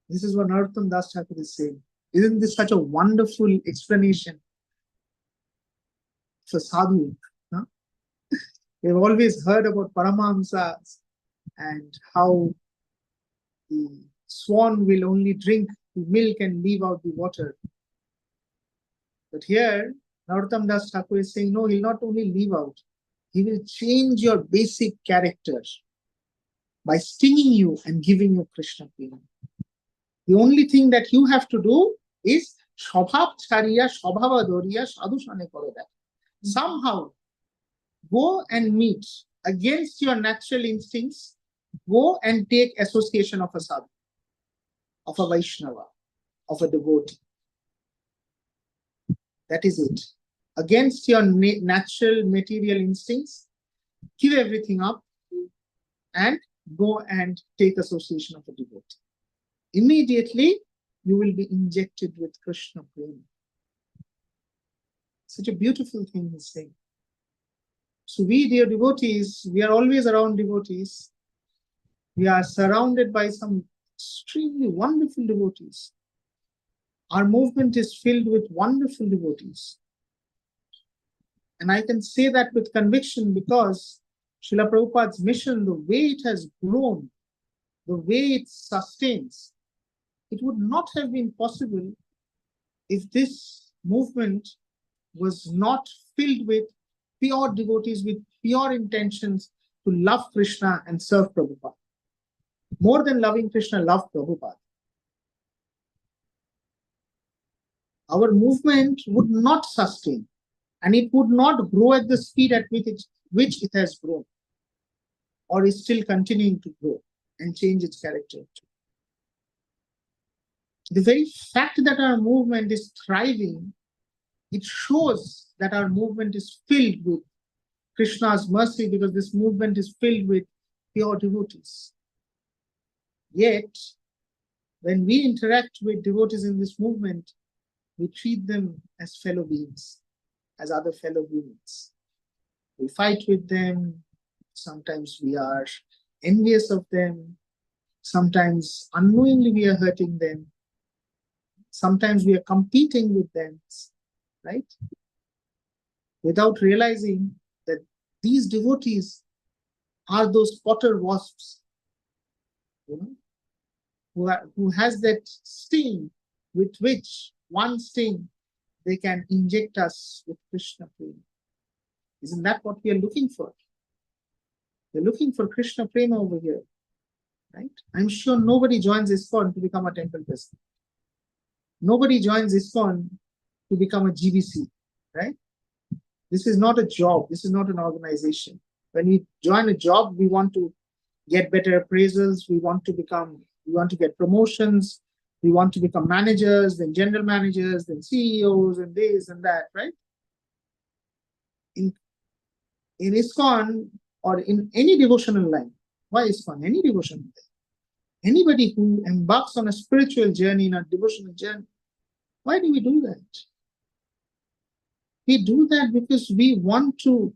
This is what Narottam Das Thakur is saying. Isn't this such a wonderful explanation for sadhu? Huh? We've always heard about Paramahamsas and how the swan will only drink the milk and leave out the water. But here, Narottam Das Thakur is saying, no, he'll not only leave out, he will change your basic character by stinging you and giving you Krishna prema. The only thing that you have to do is Shabhav Chariya, Shabhava Doriya, Sadhu Shane Koro that. Somehow go and meet against your natural instincts, go and take association of a sadhu, of a Vaishnava, of a devotee. That is it. Against your natural material instincts, give everything up and go and take association of a devotee. Immediately, you will be injected with Krishna prema. Such a beautiful thing he's saying. So we, dear devotees, we are always around devotees. We are surrounded by some extremely wonderful devotees. Our movement is filled with wonderful devotees. And I can say that with conviction because Srila Prabhupada's mission, the way it has grown, the way it sustains, it would not have been possible if this movement was not filled with pure devotees with pure intentions to love Krishna and serve Prabhupada. More than loving Krishna, love Prabhupada. Our movement would not sustain and it would not grow at the speed at which it has grown or is still continuing to grow and change its character. The very fact that our movement is thriving, it shows that our movement is filled with Krishna's mercy because this movement is filled with pure devotees. Yet, when we interact with devotees in this movement, we treat them as fellow beings, as other fellow humans. We fight with them. Sometimes we are envious of them. Sometimes unknowingly we are hurting them. Sometimes we are competing with them, right? Without realizing that these devotees are those potter wasps, who has that sting with which one sting they can inject us with Krishna prema. Isn't that what we are looking for? We're looking for Krishna prema over here, right? I'm sure nobody joins ISKCON to become a temple president. Nobody joins ISKCON to become a GBC, right? This is not a job. This is not an organization. When we join a job, we want to get better appraisals. We want to get promotions. We want to become managers, then general managers, then CEOs, and this and that, right? In ISKCON or in any devotional line, why ISKCON? Any devotional line. Anybody who embarks on a spiritual journey, in a devotional journey, why do we do that? We do that because we want to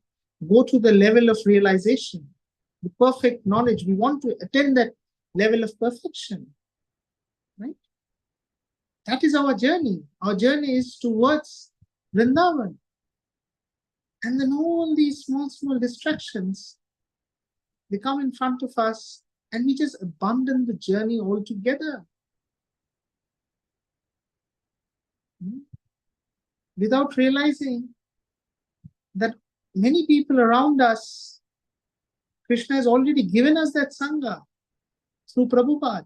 go to the level of realization, the perfect knowledge. We want to attain that level of perfection, right? That is our journey. Our journey is towards Vrindavan. And then all these small distractions, they come in front of us and we just abandon the journey altogether. Without realizing that many people around us, Krishna has already given us that Sangha through Prabhupada.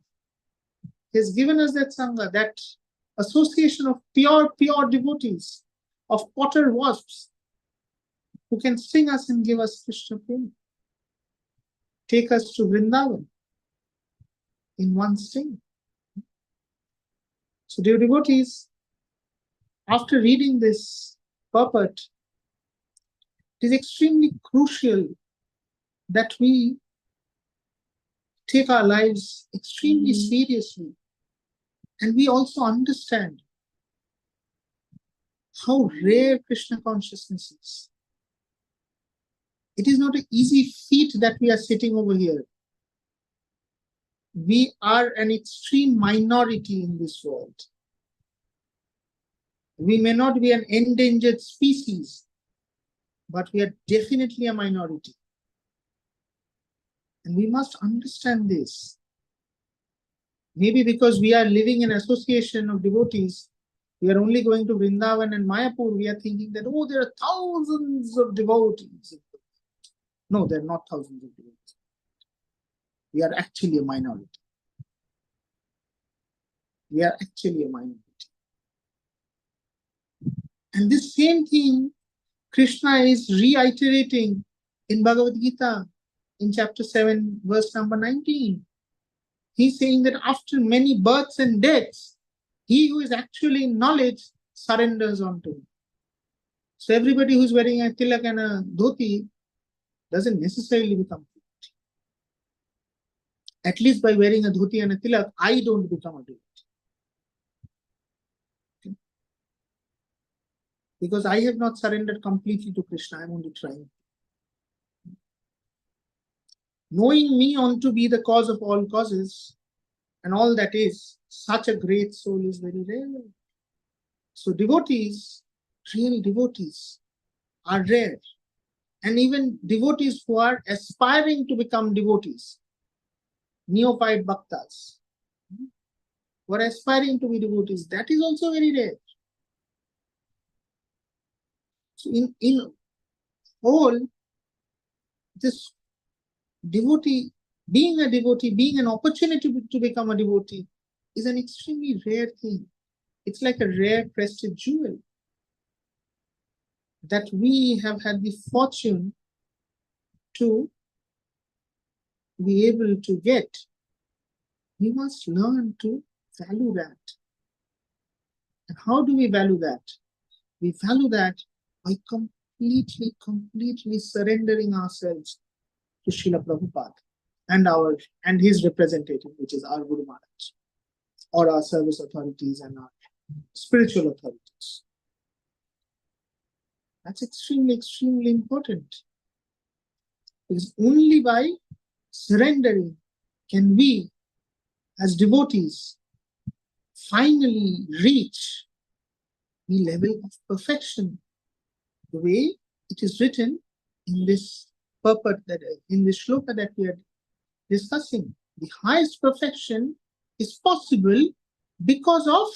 He has given us that Sangha, that association of pure devotees, of potter wasps, who can sing us and give us Krishna prema. Take us to Vrindavan in one sing. So, dear devotees, after reading this purport, it is extremely crucial that we take our lives extremely seriously, and we also understand how rare Krishna consciousness is. It is not an easy feat that we are sitting over here. We are an extreme minority in this world. We may not be an endangered species, but we are definitely a minority. And we must understand this. Maybe because we are living in association of devotees, we are only going to Vrindavan and Mayapur, we are thinking that, oh, there are thousands of devotees. No, there are not thousands of devotees. We are actually a minority. We are actually a minority. And this same thing Krishna is reiterating in Bhagavad Gita in chapter 7, verse number 19. He's saying that after many births and deaths, he who is actually in knowledge surrenders unto him. So everybody who's wearing a tilak and a dhoti doesn't necessarily become devotee. At least by wearing a dhoti and a tilak, I don't become a devotee. Okay? Because I have not surrendered completely to Krishna, I'm only trying. Knowing me on to be the cause of all causes and all that is, such a great soul is very rare. So devotees, real devotees, are rare. And even devotees who are aspiring to become devotees, neophyte bhaktas, who are aspiring to be devotees, that is also very rare. So in all, this devotee, being an opportunity to become a devotee is an extremely rare thing. It's like a rare precious jewel that we have had the fortune to be able to get. We must learn to value that. And how do we value that? We value that by completely surrendering ourselves to Srila Prabhupada and his representative, which is our Guru Maharaj, or our service authorities and our spiritual authorities. That's extremely important. Because only by surrendering can we, as devotees, finally reach the level of perfection, the way it is written in this purport, that in this shloka that we are discussing. The highest perfection is possible because of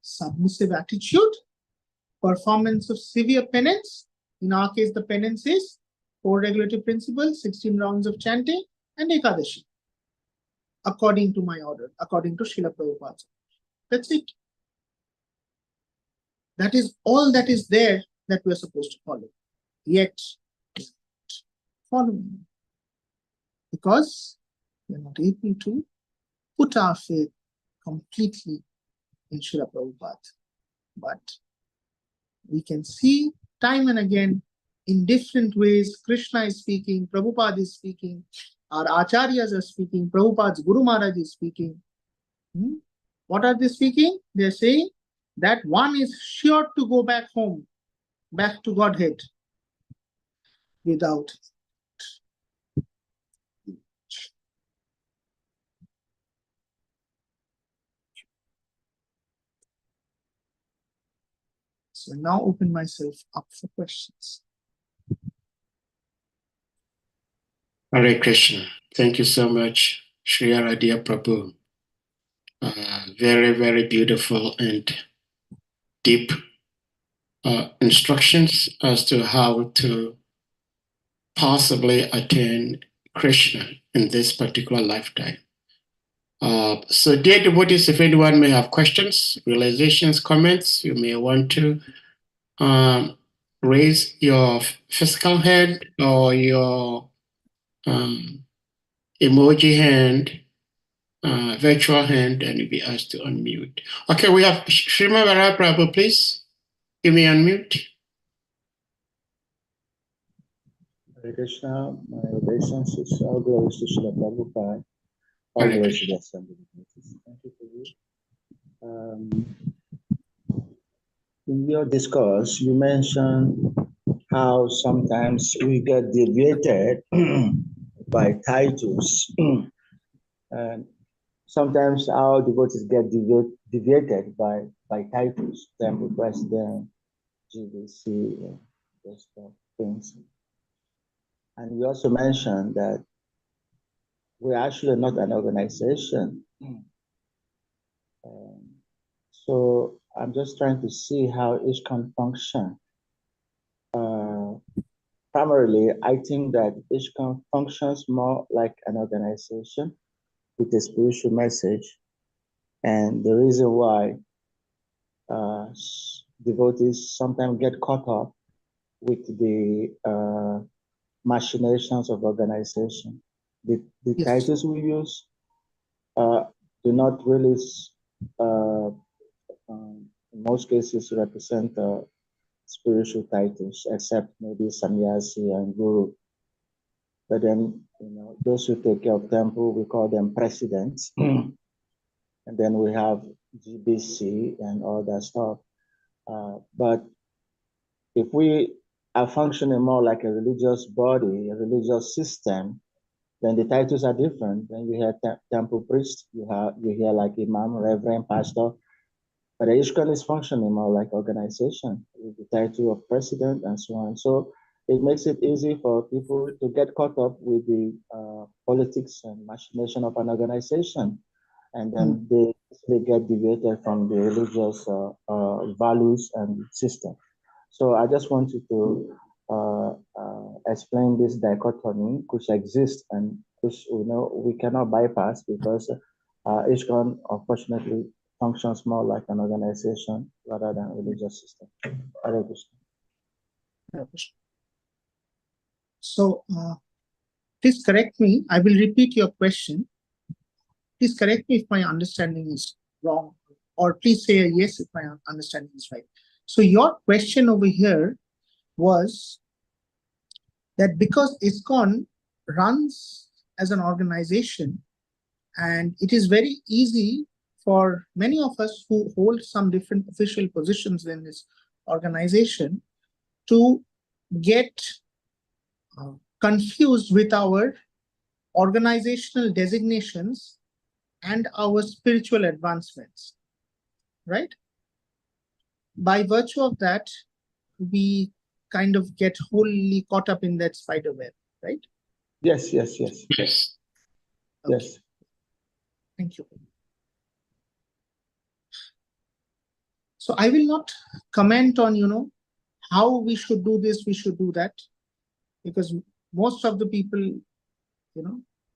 submissive attitude, performance of severe penance. In our case, the penance is 4 regulative principles, 16 rounds of chanting, and Ekadashi, according to my order, according to Srila Prabhupada. That's it. That is all that is there that we are supposed to follow. Yet, following, because we are not able to put our faith completely in Srila Prabhupada. But we can see time and again in different ways, Krishna is speaking, Prabhupada is speaking, our acharyas are speaking, Prabhupada's Guru Maharaj is speaking. What are they speaking? They are saying that one is sure to go back home back to Godhead without. So now open myself up for questions. Hare Krishna. Thank you so much, Sri ARADHYA Prabhu. Very, very beautiful and deep instructions as to how to possibly attain Krishna in this particular lifetime. So dear devotees, if anyone may have questions, realizations, comments, you may want to raise your physical hand or your emoji hand, virtual hand, and you'll be asked to unmute. Okay, we have Srimad Prabhu, please. You may unmute. Hare Krishna, my obeisances, all glories to Srila Prabhupada, all Hare glories to Krishna. the Assembly. Thank you for you. In your discourse, you mentioned how sometimes we get deviated by titles, and sometimes our devotees get deviated by titles, temple president, GBC, those kind of things. And you also mentioned that we're actually not an organization. So I'm just trying to see how each can function. Primarily, I think that each can functions more like an organization with a spiritual message. And the reason why devotees sometimes get caught up with the machinations of organization. The Yes. titles we use do not really, in most cases, represent spiritual titles, except maybe sannyasi and guru. But then, those who take care of temple, we call them presidents. And then we have GBC and all that stuff. But if we are functioning more like a religious body, a religious system, then the titles are different. Then you hear temple priest, you hear like imam, reverend, pastor. But the ISKCON is functioning more like organization with the title of president and so on. So it makes it easy for people to get caught up with the politics and machination of an organization. And then they get deviated from the religious values and system. So I just wanted to explain this dichotomy which exists and which we cannot bypass because ISKCON unfortunately functions more like an organization rather than a religious system. Hare Krishna. So please correct me. I will repeat your question. Please correct me if my understanding is wrong, or please say a yes if my understanding is right. So your question over here was that because ISKCON runs as an organization, and it is very easy for many of us who hold some different official positions in this organization to get confused with our organizational designations and our spiritual advancements, right? By virtue of that, we kind of get wholly caught up in that spider web, right? Yes. Yes. Okay. Yes. Thank you. So I will not comment on, how we should do this, we should do that, because most of the people,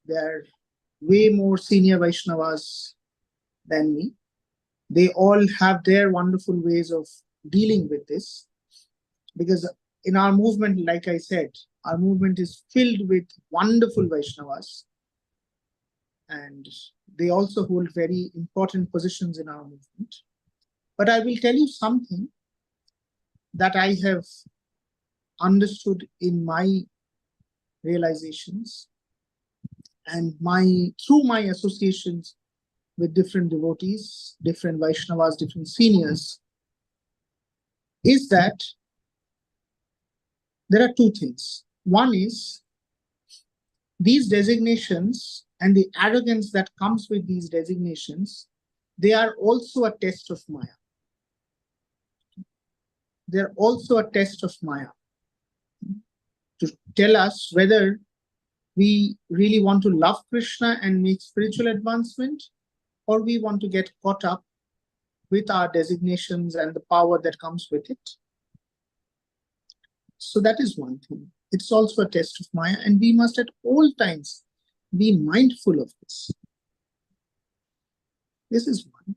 they're way more senior Vaishnavas than me. They all have their wonderful ways of dealing with this, because in our movement, like I said, our movement is filled with wonderful Vaishnavas, and they also hold very important positions in our movement. But I will tell you something that I have understood in my realizations and through my associations with different devotees, different Vaishnavas, different seniors, is that there are two things. One is these designations and the arrogance that comes with these designations, they are also a test of Maya. They're also a test of Maya to tell us whether we really want to love Krishna and make spiritual advancement, or we want to get caught up with our designations and the power that comes with it. So that is one thing. It's also a test of Maya, and we must at all times be mindful of this. This is one.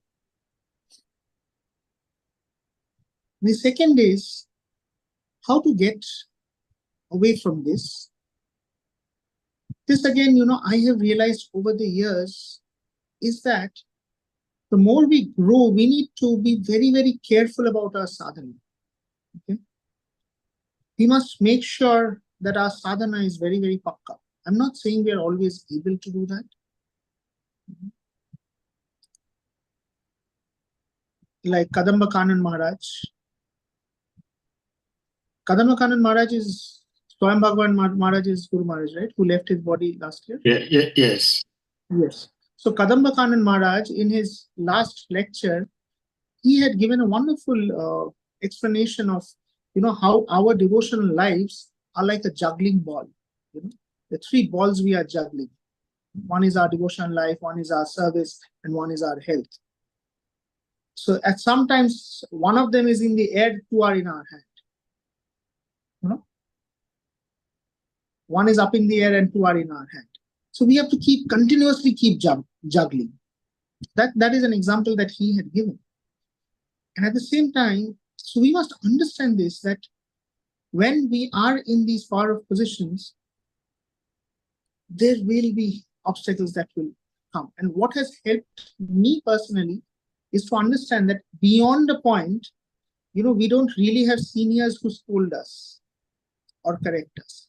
The second is how to get away from this. This again, I have realized over the years is that the more we grow, we need to be very, very careful about our sadhana. Okay? We must make sure that our sadhana is very, very pakka. I'm not saying we are always able to do that. Like Kadamba Kanan Maharaj. Kadamba Kanan Maharaj is Swayam Bhagavan Maharaj's Guru Maharaj, right? Who left his body last year? Yes. Yes. So Kadamba Kanan Maharaj, in his last lecture, he had given a wonderful explanation of, how our devotional lives are like a juggling ball. The three balls we are juggling. One is our devotional life, one is our service, and one is our health. So at sometimes one of them is in the air, two are in our hand. One is up in the air and two are in our hand. So we have to continuously keep juggling. That is an example that he had given. And at the same time, so we must understand this, that when we are in these power-of positions, there will be obstacles that will come. And what has helped me personally is to understand that beyond a point, we don't really have seniors who scold us or correct us.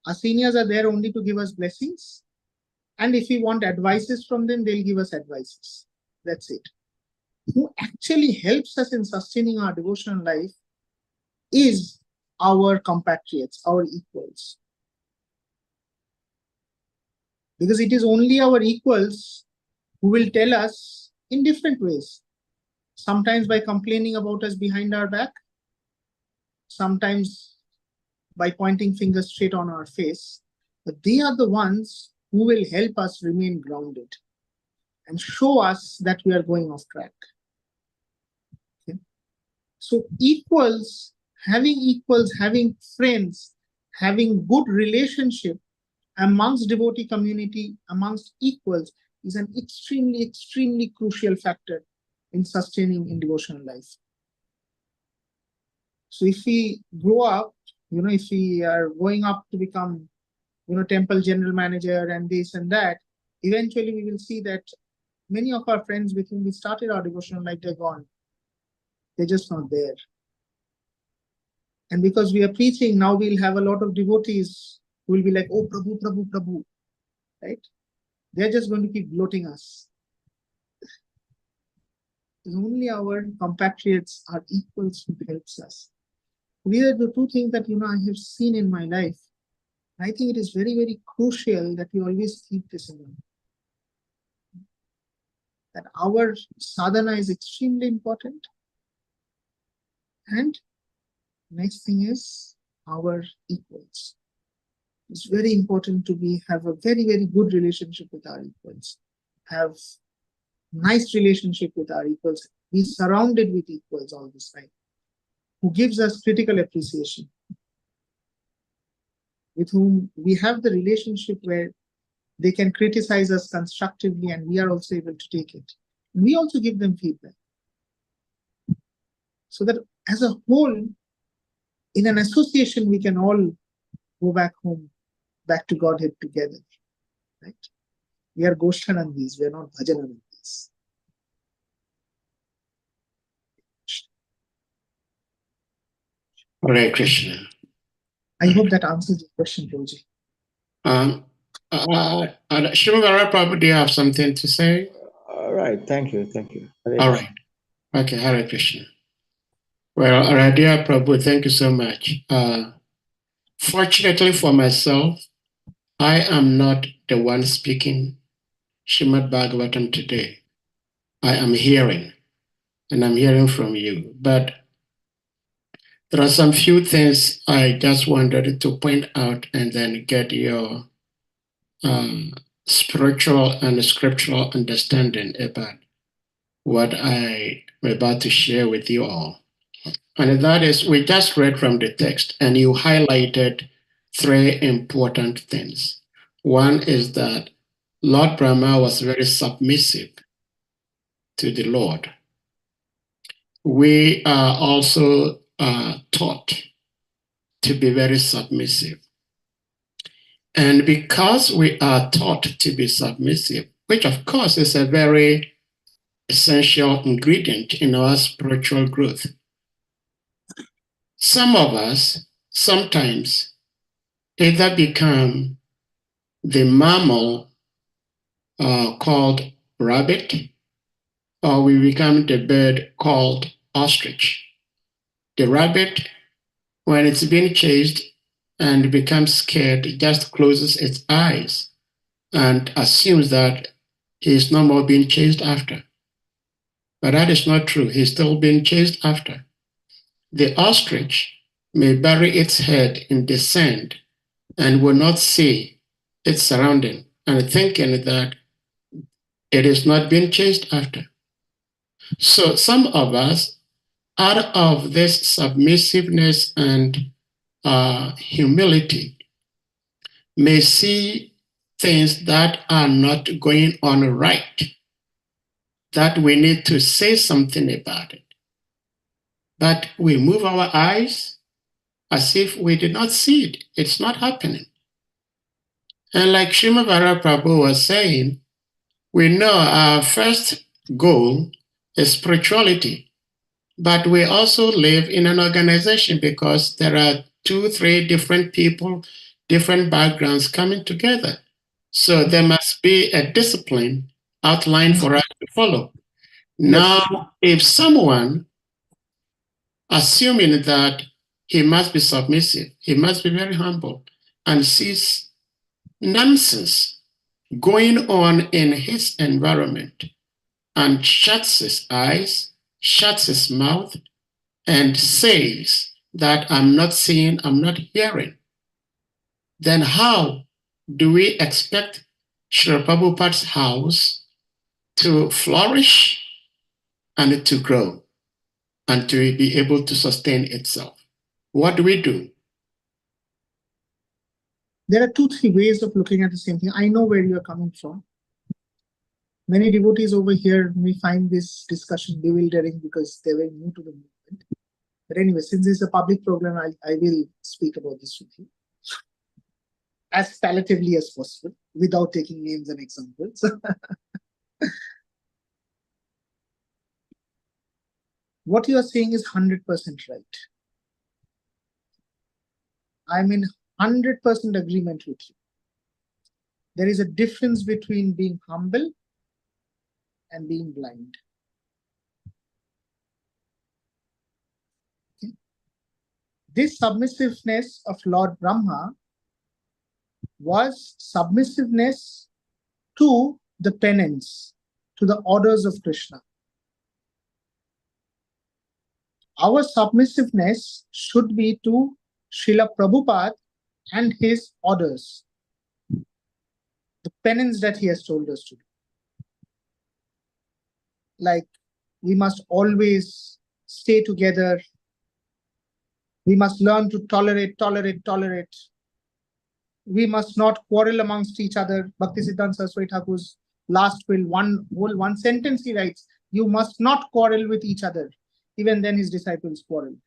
Our seniors are there only to give us blessings. And if we want advices from them, they'll give us advices. That's it. Who actually helps us in sustaining our devotional life is our compatriots, our equals. Because it is only our equals who will tell us in different ways. Sometimes by complaining about us behind our back, sometimes by pointing fingers straight on our face. But they are the ones who will help us remain grounded and show us that we are going off track. Okay? So equals, having friends, having good relationship amongst devotee community, amongst equals, is an extremely, extremely crucial factor in sustaining in devotional life. So if we grow up, if we are going up to become, temple general manager and this and that, eventually we will see that many of our friends with whom we started our devotional life, they're gone. They're just not there. And because we are preaching, now we'll have a lot of devotees who will be like, oh, Prabhu, Prabhu, Prabhu, right? They're just going to keep gloating us. It's only our compatriots, our equals, who helps us. These are the two things that, I have seen in my life. I think it is very, very crucial that we always keep this in mind. That our sadhana is extremely important. And next thing is our equals. It's very important to have a very, very good relationship with our equals. Have nice relationship with our equals. Be surrounded with equals all this time, who gives us critical appreciation, with whom we have the relationship where they can criticize us constructively and we are also able to take it. And we also give them feedback. So that as a whole, in an association, we can all go back home, back to Godhead together. Right? We are Goshthanandis, we are not Bhajanandis. Hare Krishna. I hope that answers your question, Prabhuji. Shivagara Prabhu, do you have something to say? All right, thank you. All right. Okay, Hare Krishna. Well, ARADHYA Prabhu, thank you so much. Fortunately for myself, I am not the one speaking Srimad Bhagavatam today. I am hearing, and I'm hearing from you. But there are some few things I just wanted to point out and then get your spiritual and scriptural understanding about what I'm about to share with you all. And that is, we just read from the text, and you highlighted three important things. One is that Lord Brahma was very submissive to the Lord. We are also taught to be very submissive. And because we are taught to be submissive, which of course is a very essential ingredient in our spiritual growth, some of us sometimes either become the mammal called rabbit, or we become the bird called ostrich. The rabbit, when it's being chased and becomes scared, it just closes its eyes and assumes that he is no more being chased after. But that is not true. He's still being chased after. The ostrich may bury its head in the sand and will not see its surrounding and thinking that it is not being chased after. So some of us, out of this submissiveness and humility, may see things that are not going on right, that we need to say something about it. But we move our eyes as if we did not see it. It's not happening. And like Srimad Prabhu was saying, we know our first goal is spirituality, but we also live in an organization because there are 2-3 different people, different backgrounds coming together. So there must be a discipline outlined for us to follow. Yes. Now, if someone, assuming that he must be submissive, he must be very humble, and sees nonsense going on in his environment and shuts his eyes, shuts his mouth, and says that I'm not seeing, I'm not hearing, then how do we expect Srila Prabhupada's house to flourish and to grow and to be able to sustain itself? What do we do? There are 2-3 ways of looking at the same thing. I know where you are coming from. Many devotees over here may find this discussion bewildering because they were new to the movement. But anyway, since this is a public program, I will speak about this with you as palatably as possible without taking names and examples. What you are saying is 100% right. I'm in 100% agreement with you. There is a difference between being humble and being blind. Okay. This submissiveness of Lord Brahma was submissiveness to the penance, to the orders of Krishna. Our submissiveness should be to Srila Prabhupada and his orders, the penance that he has told us to do. Like, we must always stay together. We must learn to tolerate. We must not quarrel amongst each other. Bhaktisiddhanta Saraswati Thakur's last will, one sentence he writes, you must not quarrel with each other. Even then his disciples quarreled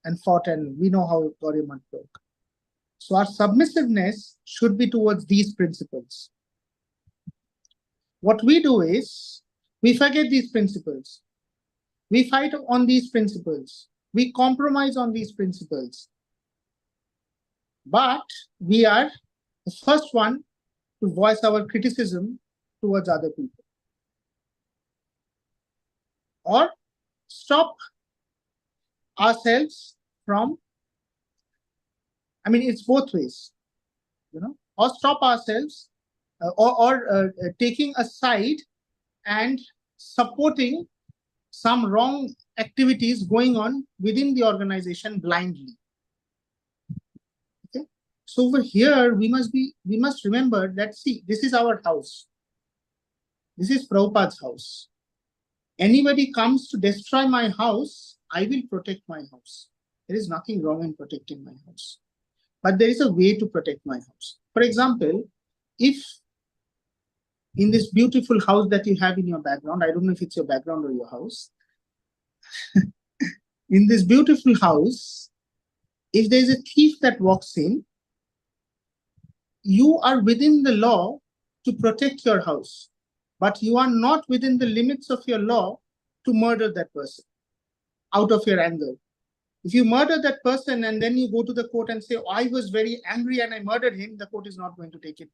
and fought, and we know how Gauriya Math broke. So our submissiveness should be towards these principles. What we do is, we forget these principles. We fight on these principles. We compromise on these principles. But we are the first one to voice our criticism towards other people, or stop ourselves from I mean, it's both ways, or stop ourselves, or taking a side and supporting some wrong activities going on within the organization blindly. Okay, so over here we must remember that, see, this is our house. This is Prabhupada's house. Anybody comes to destroy my house, I will protect my house. There is nothing wrong in protecting my house. But there is a way to protect my house. For example, if in this beautiful house that you have in your background, I don't know if it's your background or your house, in this beautiful house, if there is a thief that walks in, you are within the law to protect your house, but you are not within the limits of your law to murder that person out of your anger. If you murder that person and then you go to the court and say, oh, I was very angry and I murdered him, the court is not going to take it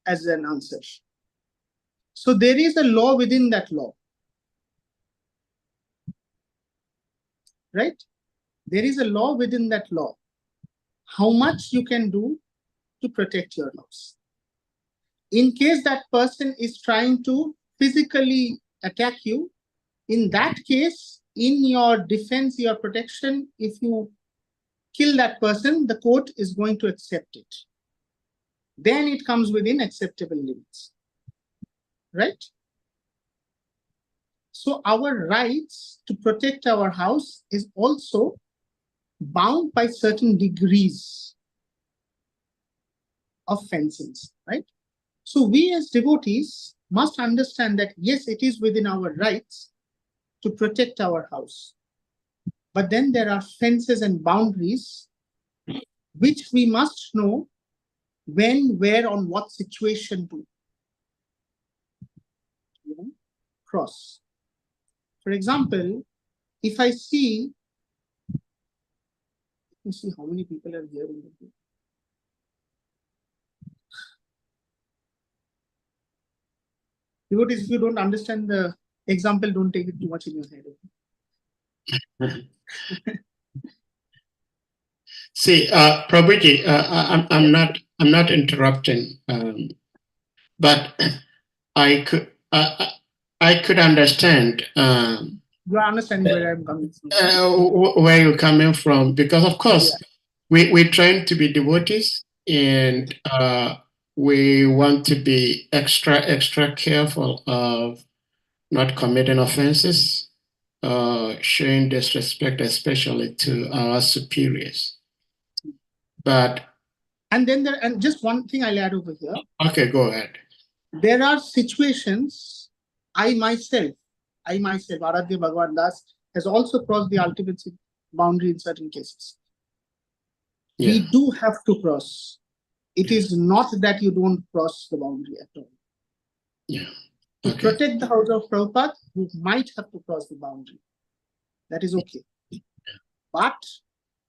as an answer. So there is a law within that law, right? There is a law within that law. How much you can do to protect your house. In case that person is trying to physically attack you, in that case, in your defense, your protection, if you kill that person, the court is going to accept it. Then it comes within acceptable limits, right? So our rights to protect our house is also bound by certain degrees of fencings, right? So we as devotees must understand that, yes, it is within our rights to protect our house. But then there are fences and boundaries which we must know when, where, on what situation to cross. For example, if I see, let me see how many people are here in the group. Devotees, if you don't understand the example, don't take it too much in your head. See, Prabhuji, I'm not interrupting, but I could understand. You are understanding where I'm coming from. Where you're coming from, because of course we're trying to be devotees, and we want to be extra careful of not committing offenses, showing disrespect, especially to our superiors. But and just one thing I'll add over here. Okay, go ahead. There are situations I myself, ARADHYA Bhagavan Das, has also crossed the ultimate boundary in certain cases. Yeah. We do have to cross. It is not that you don't cross the boundary at all. Yeah. To protect the house of Prabhupada, you might have to cross the boundary. That is okay. But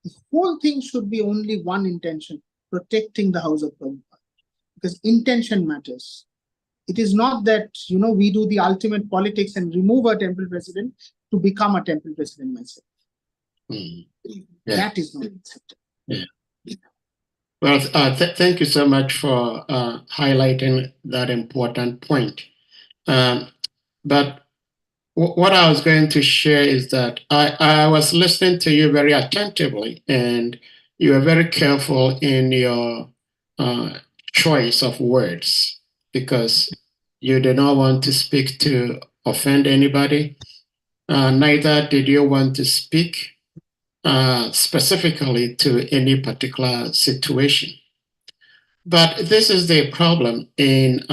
the whole thing should be only one intention, protecting the house of Prabhupada. Because intention matters. It is not that, we do the ultimate politics and remove a temple president to become a temple president myself. Yeah. That is not acceptable. Yeah. Well, thank you so much for highlighting that important point. But what I was going to share is that I was listening to you very attentively, and you were very careful in your choice of words, because you did not want to speak to offend anybody. Neither did you want to speak specifically to any particular situation. But this is the problem in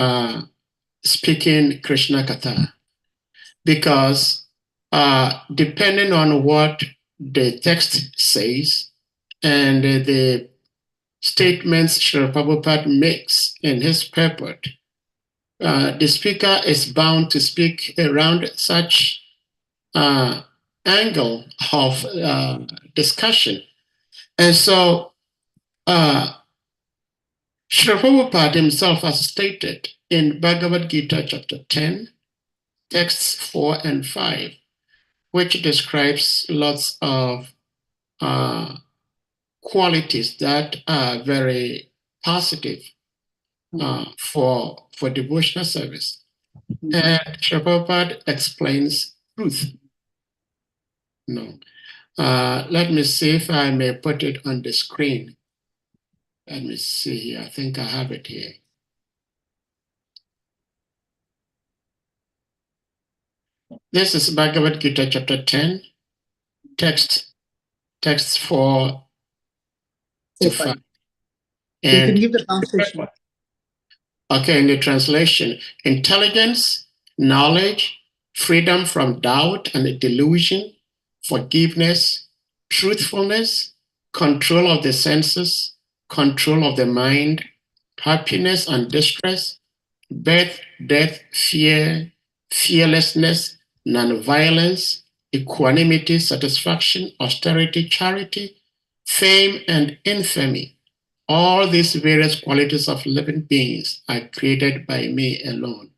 speaking Krishna Katha, because depending on what the text says and the statements Srila Prabhupada makes in his purport, the speaker is bound to speak around such angle of discussion. And so Srila Prabhupada himself has stated in Bhagavad Gita chapter 10, texts 4 and 5, which describes lots of qualities that are very positive for devotional service. And Srila Prabhupada explains truth. No. Let me see if I may put it on the screen. Let me see here. I think I have it here. This is Bhagavad Gita chapter 10, text 4 to 5. You can give the translation. Okay, in the translation, intelligence, knowledge, freedom from doubt and delusion, forgiveness, truthfulness, control of the senses, control of the mind, happiness and distress, birth, death, fear, fearlessness, non-violence, equanimity, satisfaction, austerity, charity, fame, and infamy. All these various qualities of living beings are created by me alone.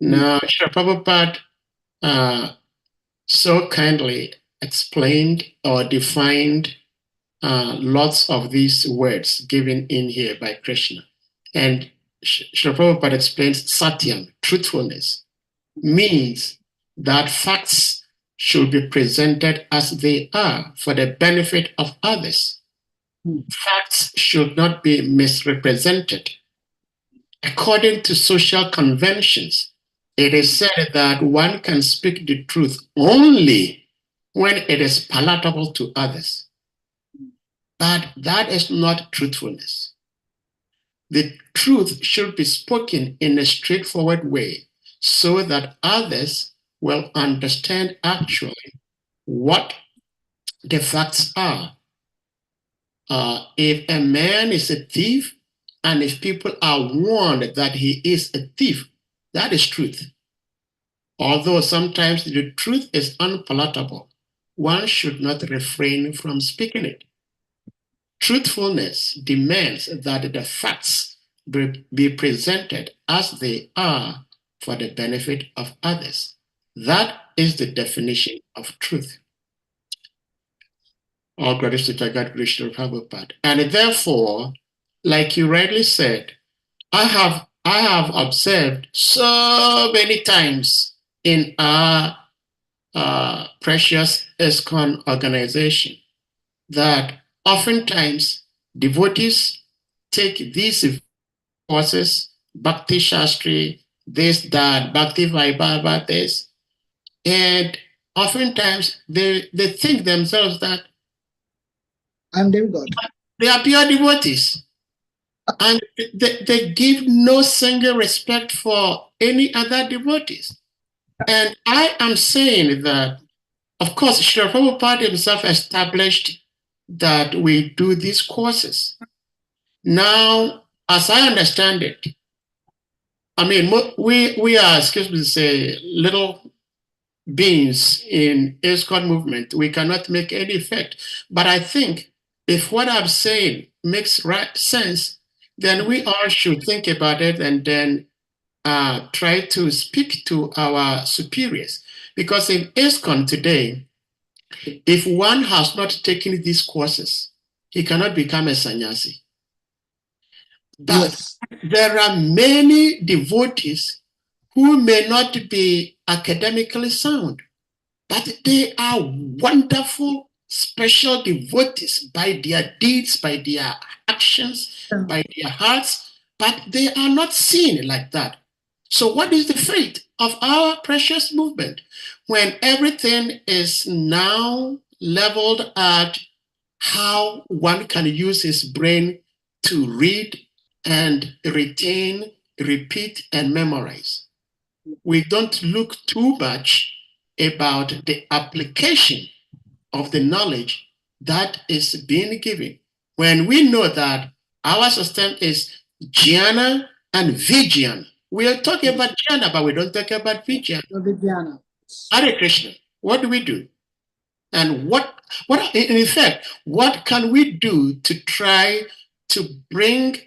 Now, Srila Prabhupada so kindly explained or defined lots of these words given in here by Krishna. And Srila Prabhupada explains Satyam, truthfulness, means that facts should be presented as they are for the benefit of others. Facts should not be misrepresented. According to social conventions, it is said that one can speak the truth only when it is palatable to others. But that is not truthfulness. The truth should be spoken in a straightforward way so that others will understand actually what the facts are. If a man is a thief, and if people are warned that he is a thief, that is truth. Although sometimes the truth is unpalatable, one should not refrain from speaking it. Truthfulness demands that the facts be presented as they are for the benefit of others. That is the definition of truth. All glories to Jagat Krishna Prabhupada. And therefore, like you rightly said, I have observed so many times in our precious ISKCON organization that oftentimes devotees take these courses, Bhakti Shastri, this, that, Bhakti Vaibhava, this, and oftentimes they think themselves that I'm demigod. They are pure devotees. And they give no single respect for any other devotees. And I am saying that, of course, Srila Prabhupada himself established that we do these courses. Now, as I understand it, I mean, we are, excuse me to say, little beings in ISKCON movement. We cannot make any effect. But I think if what I'm saying makes right sense, then we all should think about it and then try to speak to our superiors. Because in ISKCON today, if one has not taken these courses, he cannot become a sannyasi. But there are many devotees who may not be academically sound, but they are wonderful, special devotees by their deeds, by their actions, by their hearts, but they are not seen like that. So what is the fate of our precious movement when everything is now leveled at how one can use his brain to read and retain, repeat, and memorize? We don't look too much about the application of the knowledge that is being given. When we know that our system is jnana and vijnana. We are talking about jnana, but we don't talk about vijnana. Hare Krishna, what do we do? And what in effect, what can we do to try to bring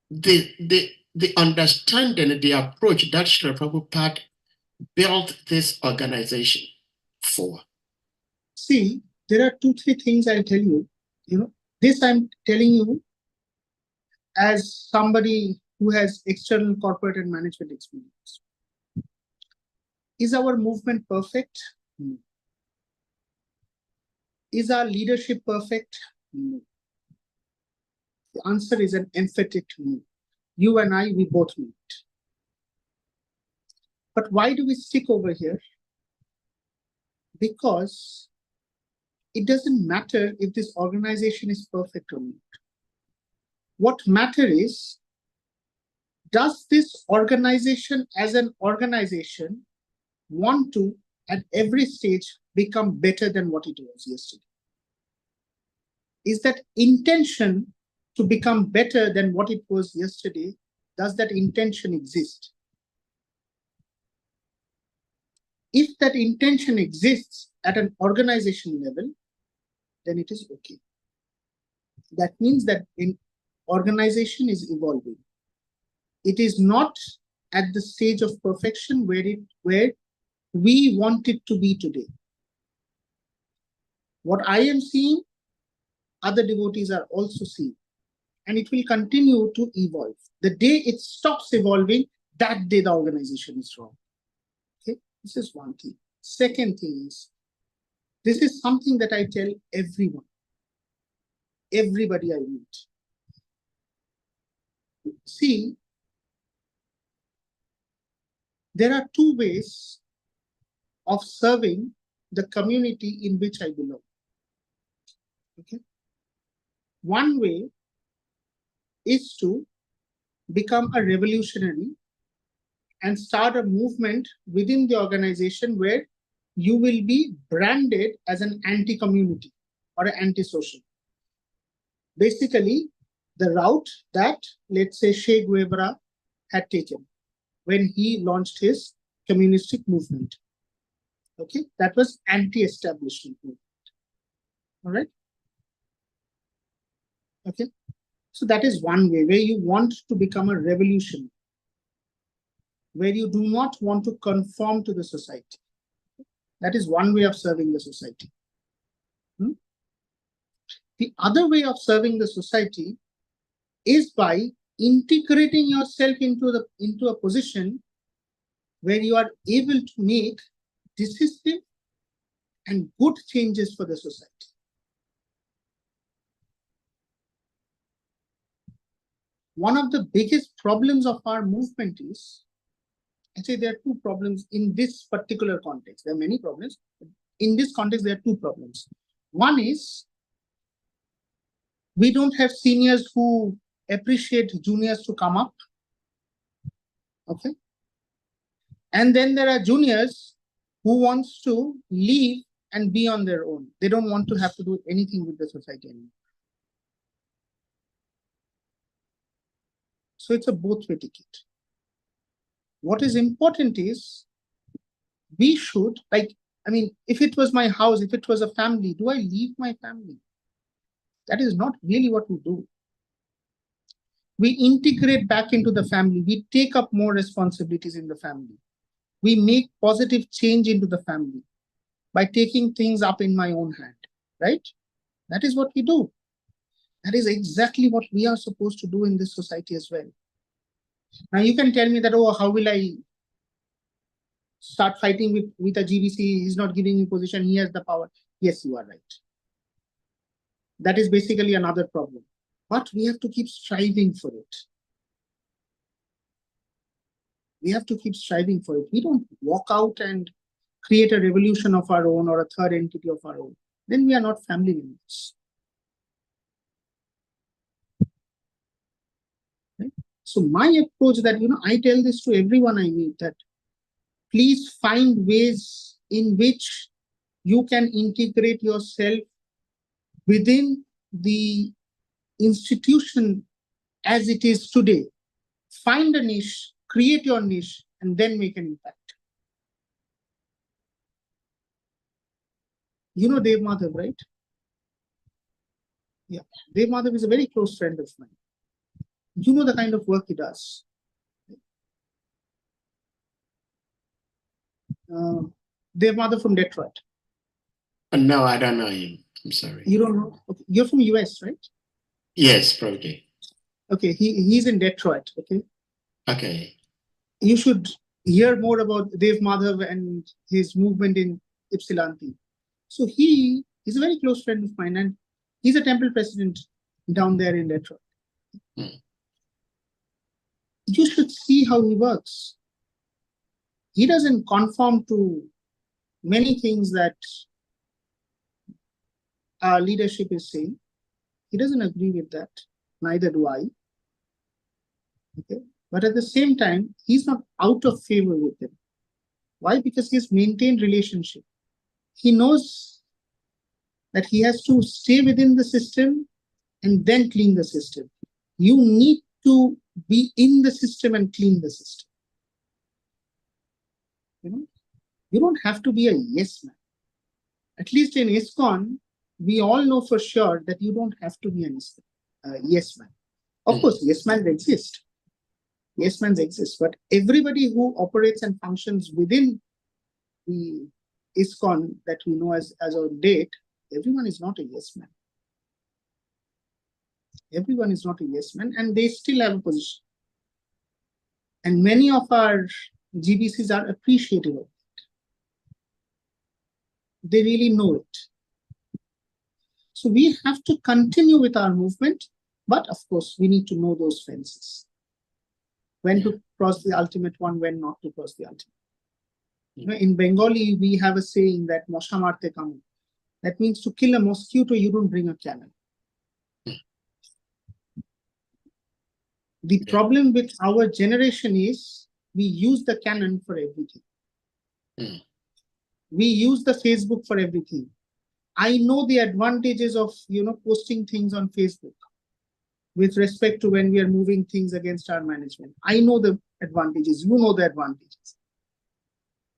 the understanding, the approach that Srila Prabhupada built this organization for? See, there are 2-3 things I'll tell you. This I'm telling you as somebody who has external corporate and management experience. Is our movement perfect? No. Is our leadership perfect? No. The answer is an emphatic no. You and I, we both know it. But why do we stick over here? Because it doesn't matter if this organization is perfect or not. What matters is, does this organization as an organization want to, at every stage, become better than what it was yesterday? Is that intention to become better than what it was yesterday, does that intention exist? If that intention exists at an organization level, then it is okay. That means that in organization is evolving. It is not at the stage of perfection where we want it to be today. What I am seeing, other devotees are also seeing, and it will continue to evolve. The day it stops evolving, that day the organization is wrong. Okay, this is one thing. Second thing is, this is something that I tell everyone, everybody I meet. See, there are two ways of serving the community in which I belong. Okay. One way is to become a revolutionary and start a movement within the organization where you will be branded as an anti-community or an anti-social. Basically, the route that, let's say, Che Guevara had taken when he launched his communistic movement. Okay, that was anti-establishment movement. All right. Okay, so that is one way where you want to become a revolution, where you do not want to conform to the society. That is one way of serving the society. The other way of serving the society is by integrating yourself into a position where you are able to make decisive and good changes for the society. One of the biggest problems of our movement is, actually there are two problems in this particular context. There are many problems. In this context, there are two problems. One is, we don't have seniors who appreciate juniors to come up. Okay. And then there are juniors who wants to leave and be on their own. They don't want to have to do anything with the society anymore. So it's a both-way ticket. What is important is, we should, if it was my house, if it was a family, do I leave my family? That is not really what we do. We integrate back into the family. We take up more responsibilities in the family. We make positive change into the family by taking things up in my own hand, right? That is what we do. That is exactly what we are supposed to do in this society as well. Now you can tell me that, oh, how will I start fighting with a GBC? He's not giving me position, he has the power. Yes, you are right. That is basically another problem. But we have to keep striving for it. We have to keep striving for it. We don't walk out and create a revolution of our own or a third entity of our own. Then we are not family members. Right? So my approach that, I tell this to everyone I meet, that please find ways in which you can integrate yourself within the institution as it is today. Find a niche, create your niche, and then make an impact. You know Dev Madhav, right? Yeah, Dev Madhav is a very close friend of mine. You know the kind of work he does. Dev Madhav from Detroit. No, I don't know him. I'm sorry. You don't know? Okay. You're from US, right? Yes, Prabhuji. Okay, he's in Detroit. Okay. Okay. You should hear more about Dev Madhav and his movement in Ypsilanti. So he is a very close friend of mine, and he's a temple president down there in Detroit. You should see how he works. He doesn't conform to many things that our leadership is saying. He doesn't agree with that. Neither do I. Okay. But at the same time, he's not out of favor with them. Why? Because he's maintained relationship. He knows that he has to stay within the system and then clean the system. You need to be in the system and clean the system. You don't have to be a yes man. At least in ISKCON, we all know for sure that you don't have to be a yes man. Of course, yes men exist. Yes men exist, but everybody who operates and functions within the ISKCON that we know as on date, everyone is not a yes man. Everyone is not a yes man, and they still have a position. And many of our GBCs are appreciative of it. They really know it. So we have to continue with our movement, but of course, we need to know those fences. When to cross the ultimate one, when not to cross the ultimate. In Bengali, we have a saying that Mosha marte kamu. That means to kill a mosquito, you don't bring a cannon. The problem with our generation is we use the cannon for everything. We use the Facebook for everything. I know the advantages of posting things on Facebook with respect to when we are moving things against our management. I know the advantages. You know the advantages.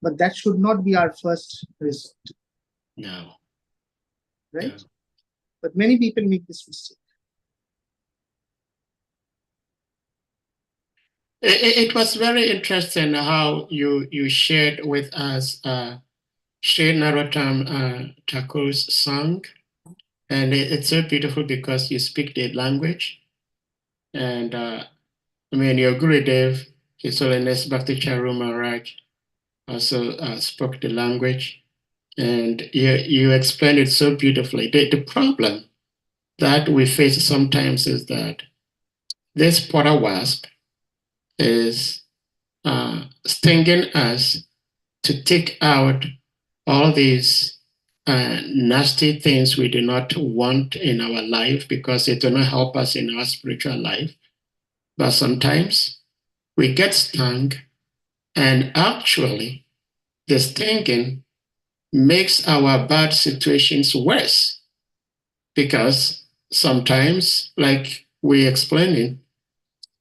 But that should not be our first resort. No. Right? No. But many people make this mistake. It was very interesting how you shared with us Sri Narottam Thakur's song. And it's so beautiful because you speak the language. And your Gurudev, His Holiness Bhakti Charu Maharaj, also spoke the language. And you explained it so beautifully. The problem that we face sometimes is that this potter wasp is stinging us to take out all these nasty things we do not want in our life because it will not help us in our spiritual life. But sometimes we get stung, and actually the stinging makes our bad situations worse, because sometimes, like we explaining,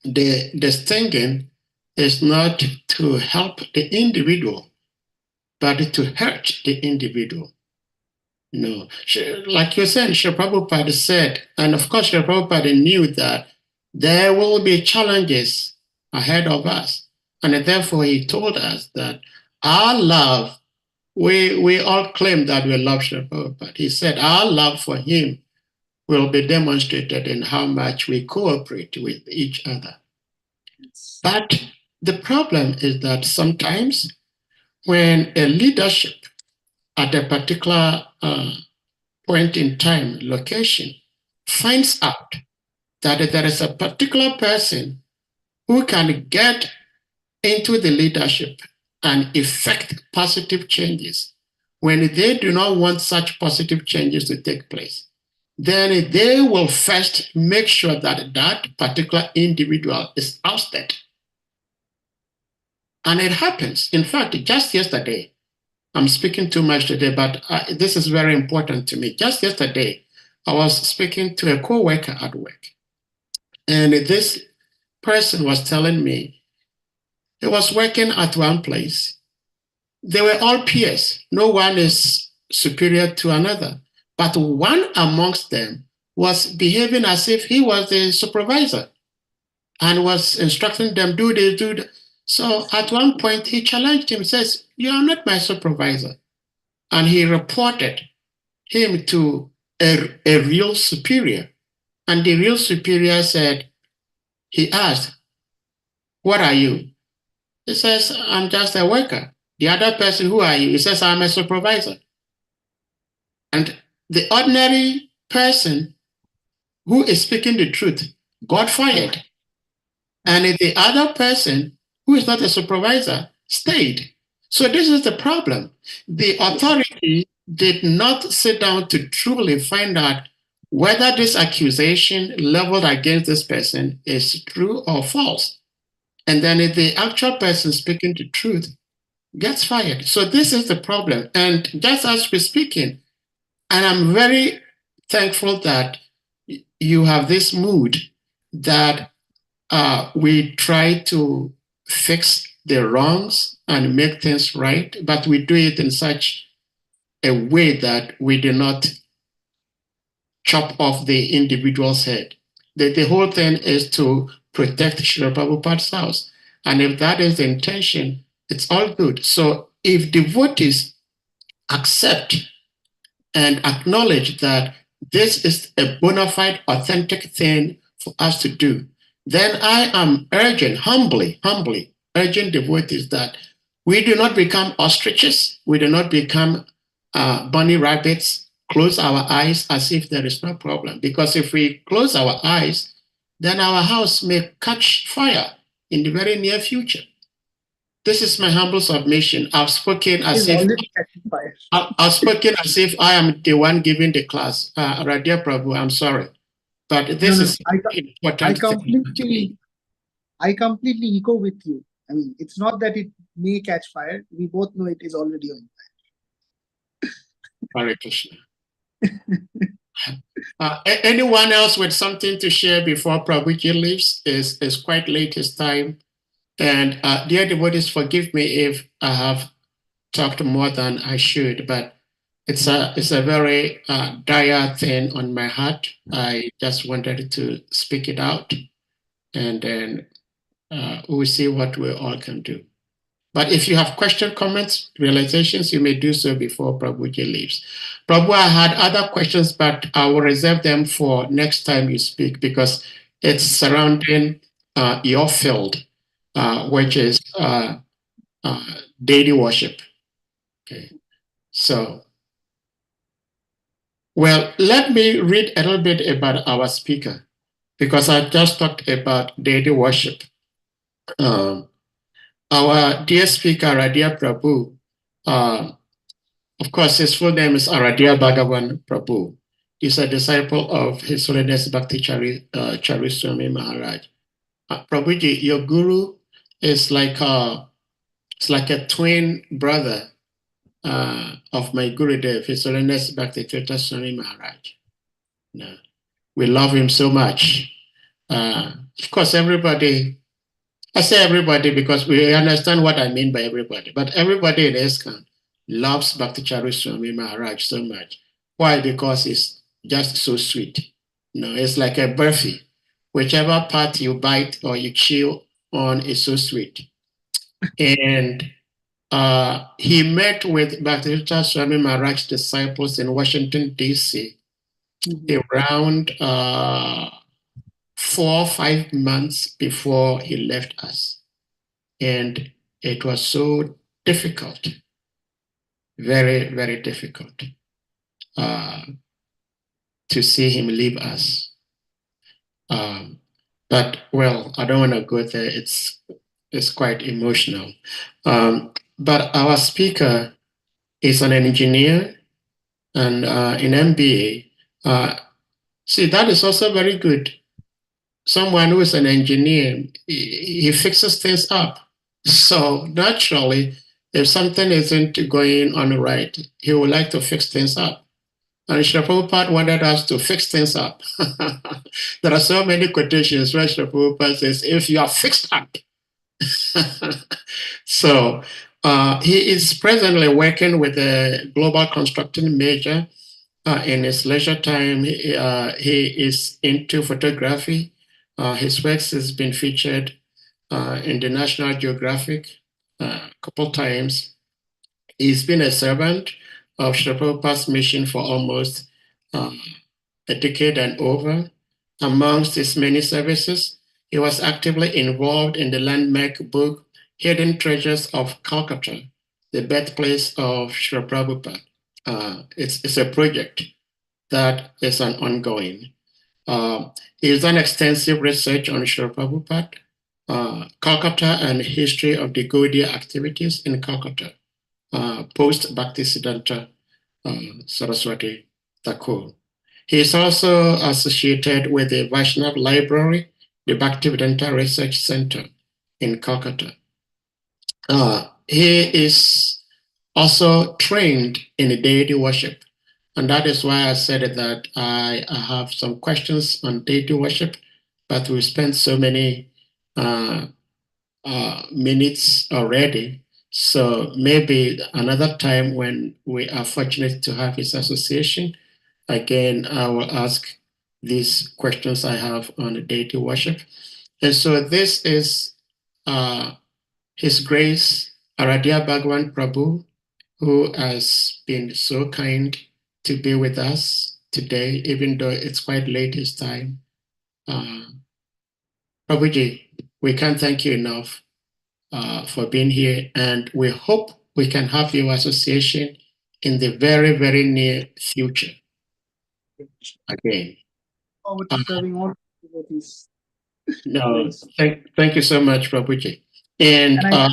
the stinging is not to help the individual, but to hurt the individual. No, like you said, Sri Prabhupada said, and of course Sri Prabhupada knew that there will be challenges ahead of us. And therefore he told us that our love, we all claim that we love Sri Prabhupada. He said our love for him will be demonstrated in how much we cooperate with each other. But the problem is that sometimes when a leadership at a particular point in time, location, finds out that there is a particular person who can get into the leadership and effect positive changes, when they do not want such positive changes to take place, then they will first make sure that that particular individual is ousted. And it happens. In fact, just yesterday, I'm speaking too much today, but this is very important to me. Just yesterday, I was speaking to a co-worker at work, and this person was telling me he was working at one place. They were all peers. No one is superior to another, but one amongst them was behaving as if he was the supervisor and was instructing them, do this, do that. So at one point, he challenged him, says, "You are not my supervisor." And he reported him to a real superior. And the real superior he asked, what are you? He says, I'm just a worker. The other person, who are you? He says, I'm a supervisor. And the ordinary person who is speaking the truth got fired. And the other person, who is not a supervisor, stayed. So this is the problem. The authority did not sit down to truly find out whether this accusation leveled against this person is true or false. And then if the actual person speaking the truth gets fired. So this is the problem. And just as we're speaking, and I'm very thankful that you have this mood that we try to fix the wrongs and make things right, but we do it in such a way that we do not chop off the individual's head. The whole thing is to protect Srila Prabhupada's house. And if that is the intention, it's all good. So if devotees accept and acknowledge that this is a bona fide, authentic thing for us to do, then I am urging, humbly urging devotees that we do not become ostriches, we do not become bunny rabbits, close our eyes as if there is no problem. Because if we close our eyes, then our house may catch fire in the very near future. This is my humble submission. I've spoken as if I am the one giving the class. ARADHYA Prabhu, I'm sorry. But this is important. I completely echo with you. I mean, it's not that it may catch fire. We both know it is already on fire. Hare Krishna. Anyone else with something to share before Prabhuji leaves? It's quite late his time. And dear devotees, forgive me if I have talked more than I should, but it's a very dire thing on my heart. I just wanted to speak it out, and then we'll see what we all can do. But if you have questions, comments, realizations, you may do so before Prabhuji leaves. Prabhu, I had other questions, but I will reserve them for next time you speak because it's surrounding your field, which is daily worship. Okay, so, well, let me read a little bit about our speaker because I just talked about daily worship. Our dear speaker, ARADHYA Prabhu, of course, his full name is ARADHYA Bhagavan Prabhu. He's a disciple of His Holiness Bhakti Chari Swami Maharaj. Prabhuji, your guru is like a twin brother of my Gurudev, His Holiness Bhakti Swami Maharaj. No, we love him so much. Of course, everybody, I say everybody because we understand what I mean by everybody, but everybody in ISKCON loves Bhakti Chari Swami Maharaj so much. Why? Because it's just so sweet. It's like a burfi. Whichever part you bite or you chew on is so sweet. And he met with Bhakti Swami Maharaj's disciples in Washington, D.C. around 4 or 5 months before he left us. And it was so difficult, very, very difficult to see him leave us. But, well, I don't want to go there. It's quite emotional. But our speaker is an engineer and in MBA. See, that is also very good. Someone who is an engineer, he fixes things up. So naturally, if something isn't going on right, he would like to fix things up. And Srila Prabhupada wanted us to fix things up. There are so many quotations where Srila Prabhupada says, if you are fixed up. So he is presently working with a global constructing major. In his leisure time, he is into photography. His works has been featured in the National Geographic a couple times. He's been a servant of Srila Prabhupada's mission for almost a decade and over. Amongst his many services, he was actively involved in the landmark book Hidden Treasures of Calcutta, the birthplace of Srila Prabhupada. It's a project that is an ongoing. He's done extensive research on Srila Prabhupada, Calcutta, and history of the Gaudiya activities in Calcutta, post Bhaktisiddhanta Saraswati Thakur. He is also associated with the Vaishnav Library, the Bhaktivedanta Research Center in Calcutta. He is also trained in deity worship. And that is why I said that I have some questions on deity worship, but we spent so many minutes already. So maybe another time when we are fortunate to have his association, again, I will ask these questions I have on the deity worship. And so this is His Grace ARADHYA Bhagavan Prabhu, who has been so kind to be with us today, even though it's quite late his time. Prabhuji, we can't thank you enough for being here, and we hope we can have your association in the very, very near future. Again. Forward to serving all devotees. No, thank you so much, Prabhuji. And I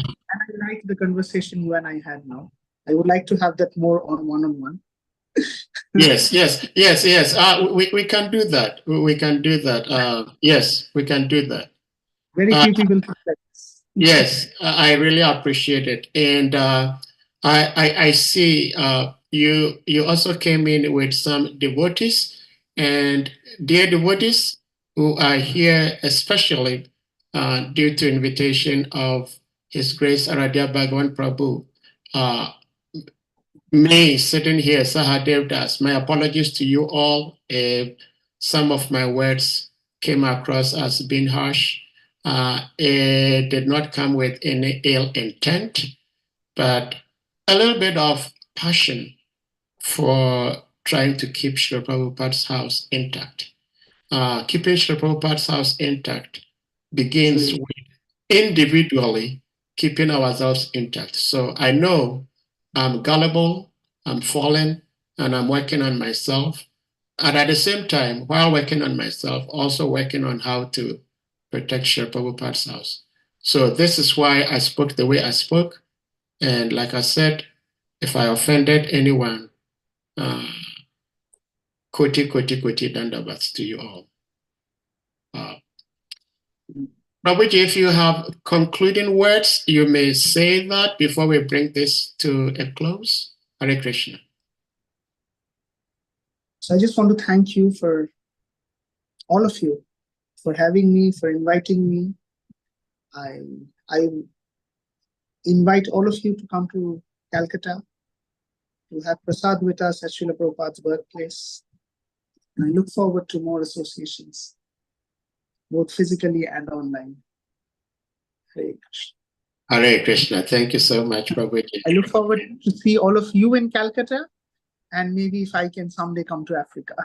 like the conversation you and I had now. I would like to have that more on one-on-one. Yes. We can do that. We can do that. Yes, we can do that. Very few people think like this. Yes, I really appreciate it. And I see you also came in with some devotees, and dear devotees who are here especially due to invitation of His Grace ARADHYA Bhagavan Prabhu. Me sitting here, Sahadev Das, my apologies to you all if some of my words came across as being harsh. It did not come with any ill intent, but a little bit of passion for trying to keep Srila Prabhupada's house intact. Keeping Srila Prabhupada's house intact begins with individually keeping ourselves intact. So I know I'm gullible, I'm fallen, and I'm working on myself. And at the same time, while working on myself, also working on how to protect Srila Prabhupada's house. So this is why I spoke the way I spoke. And like I said, if I offended anyone, koti dandavats to you all. Prabhuji, if you have concluding words, you may say that before we bring this to a close. Hare Krishna. So I just want to thank you for all of you for having me, for inviting me. I invite all of you to come to Calcutta to have prasad with us at Srila Prabhupada's birthplace. And I look forward to more associations, both physically and online. Hare Krishna. Hare Krishna. Thank you so much, Prabhuji. I look forward to see all of you in Calcutta, and maybe if I can someday come to Africa.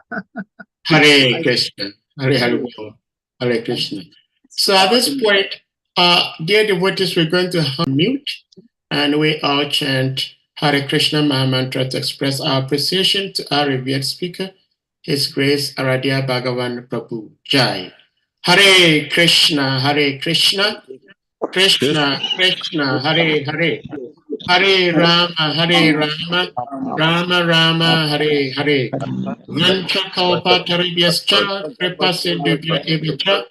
Hare Krishna. Hare Krishna. So at this point, dear devotees, we're going to unmute and we all chant Hare Krishna Mahamantra to express our appreciation to our revered speaker, His Grace ARADHYA Bhagavan Prabhu. Jai. Hare Krishna, Krishna Krishna, Hare Hare. Hare Rama, Rama Rama, Hare Hare. Vancha kalpataribhyascha kripasindhubhyo evitra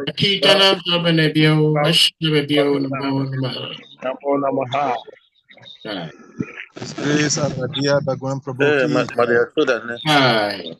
Akitana Vavanebhyo Vaishnavebhyo Namo Namaha. Namo Namaha. Right. His Grace ARADHYA Bhagavan Prabhu ki Hi.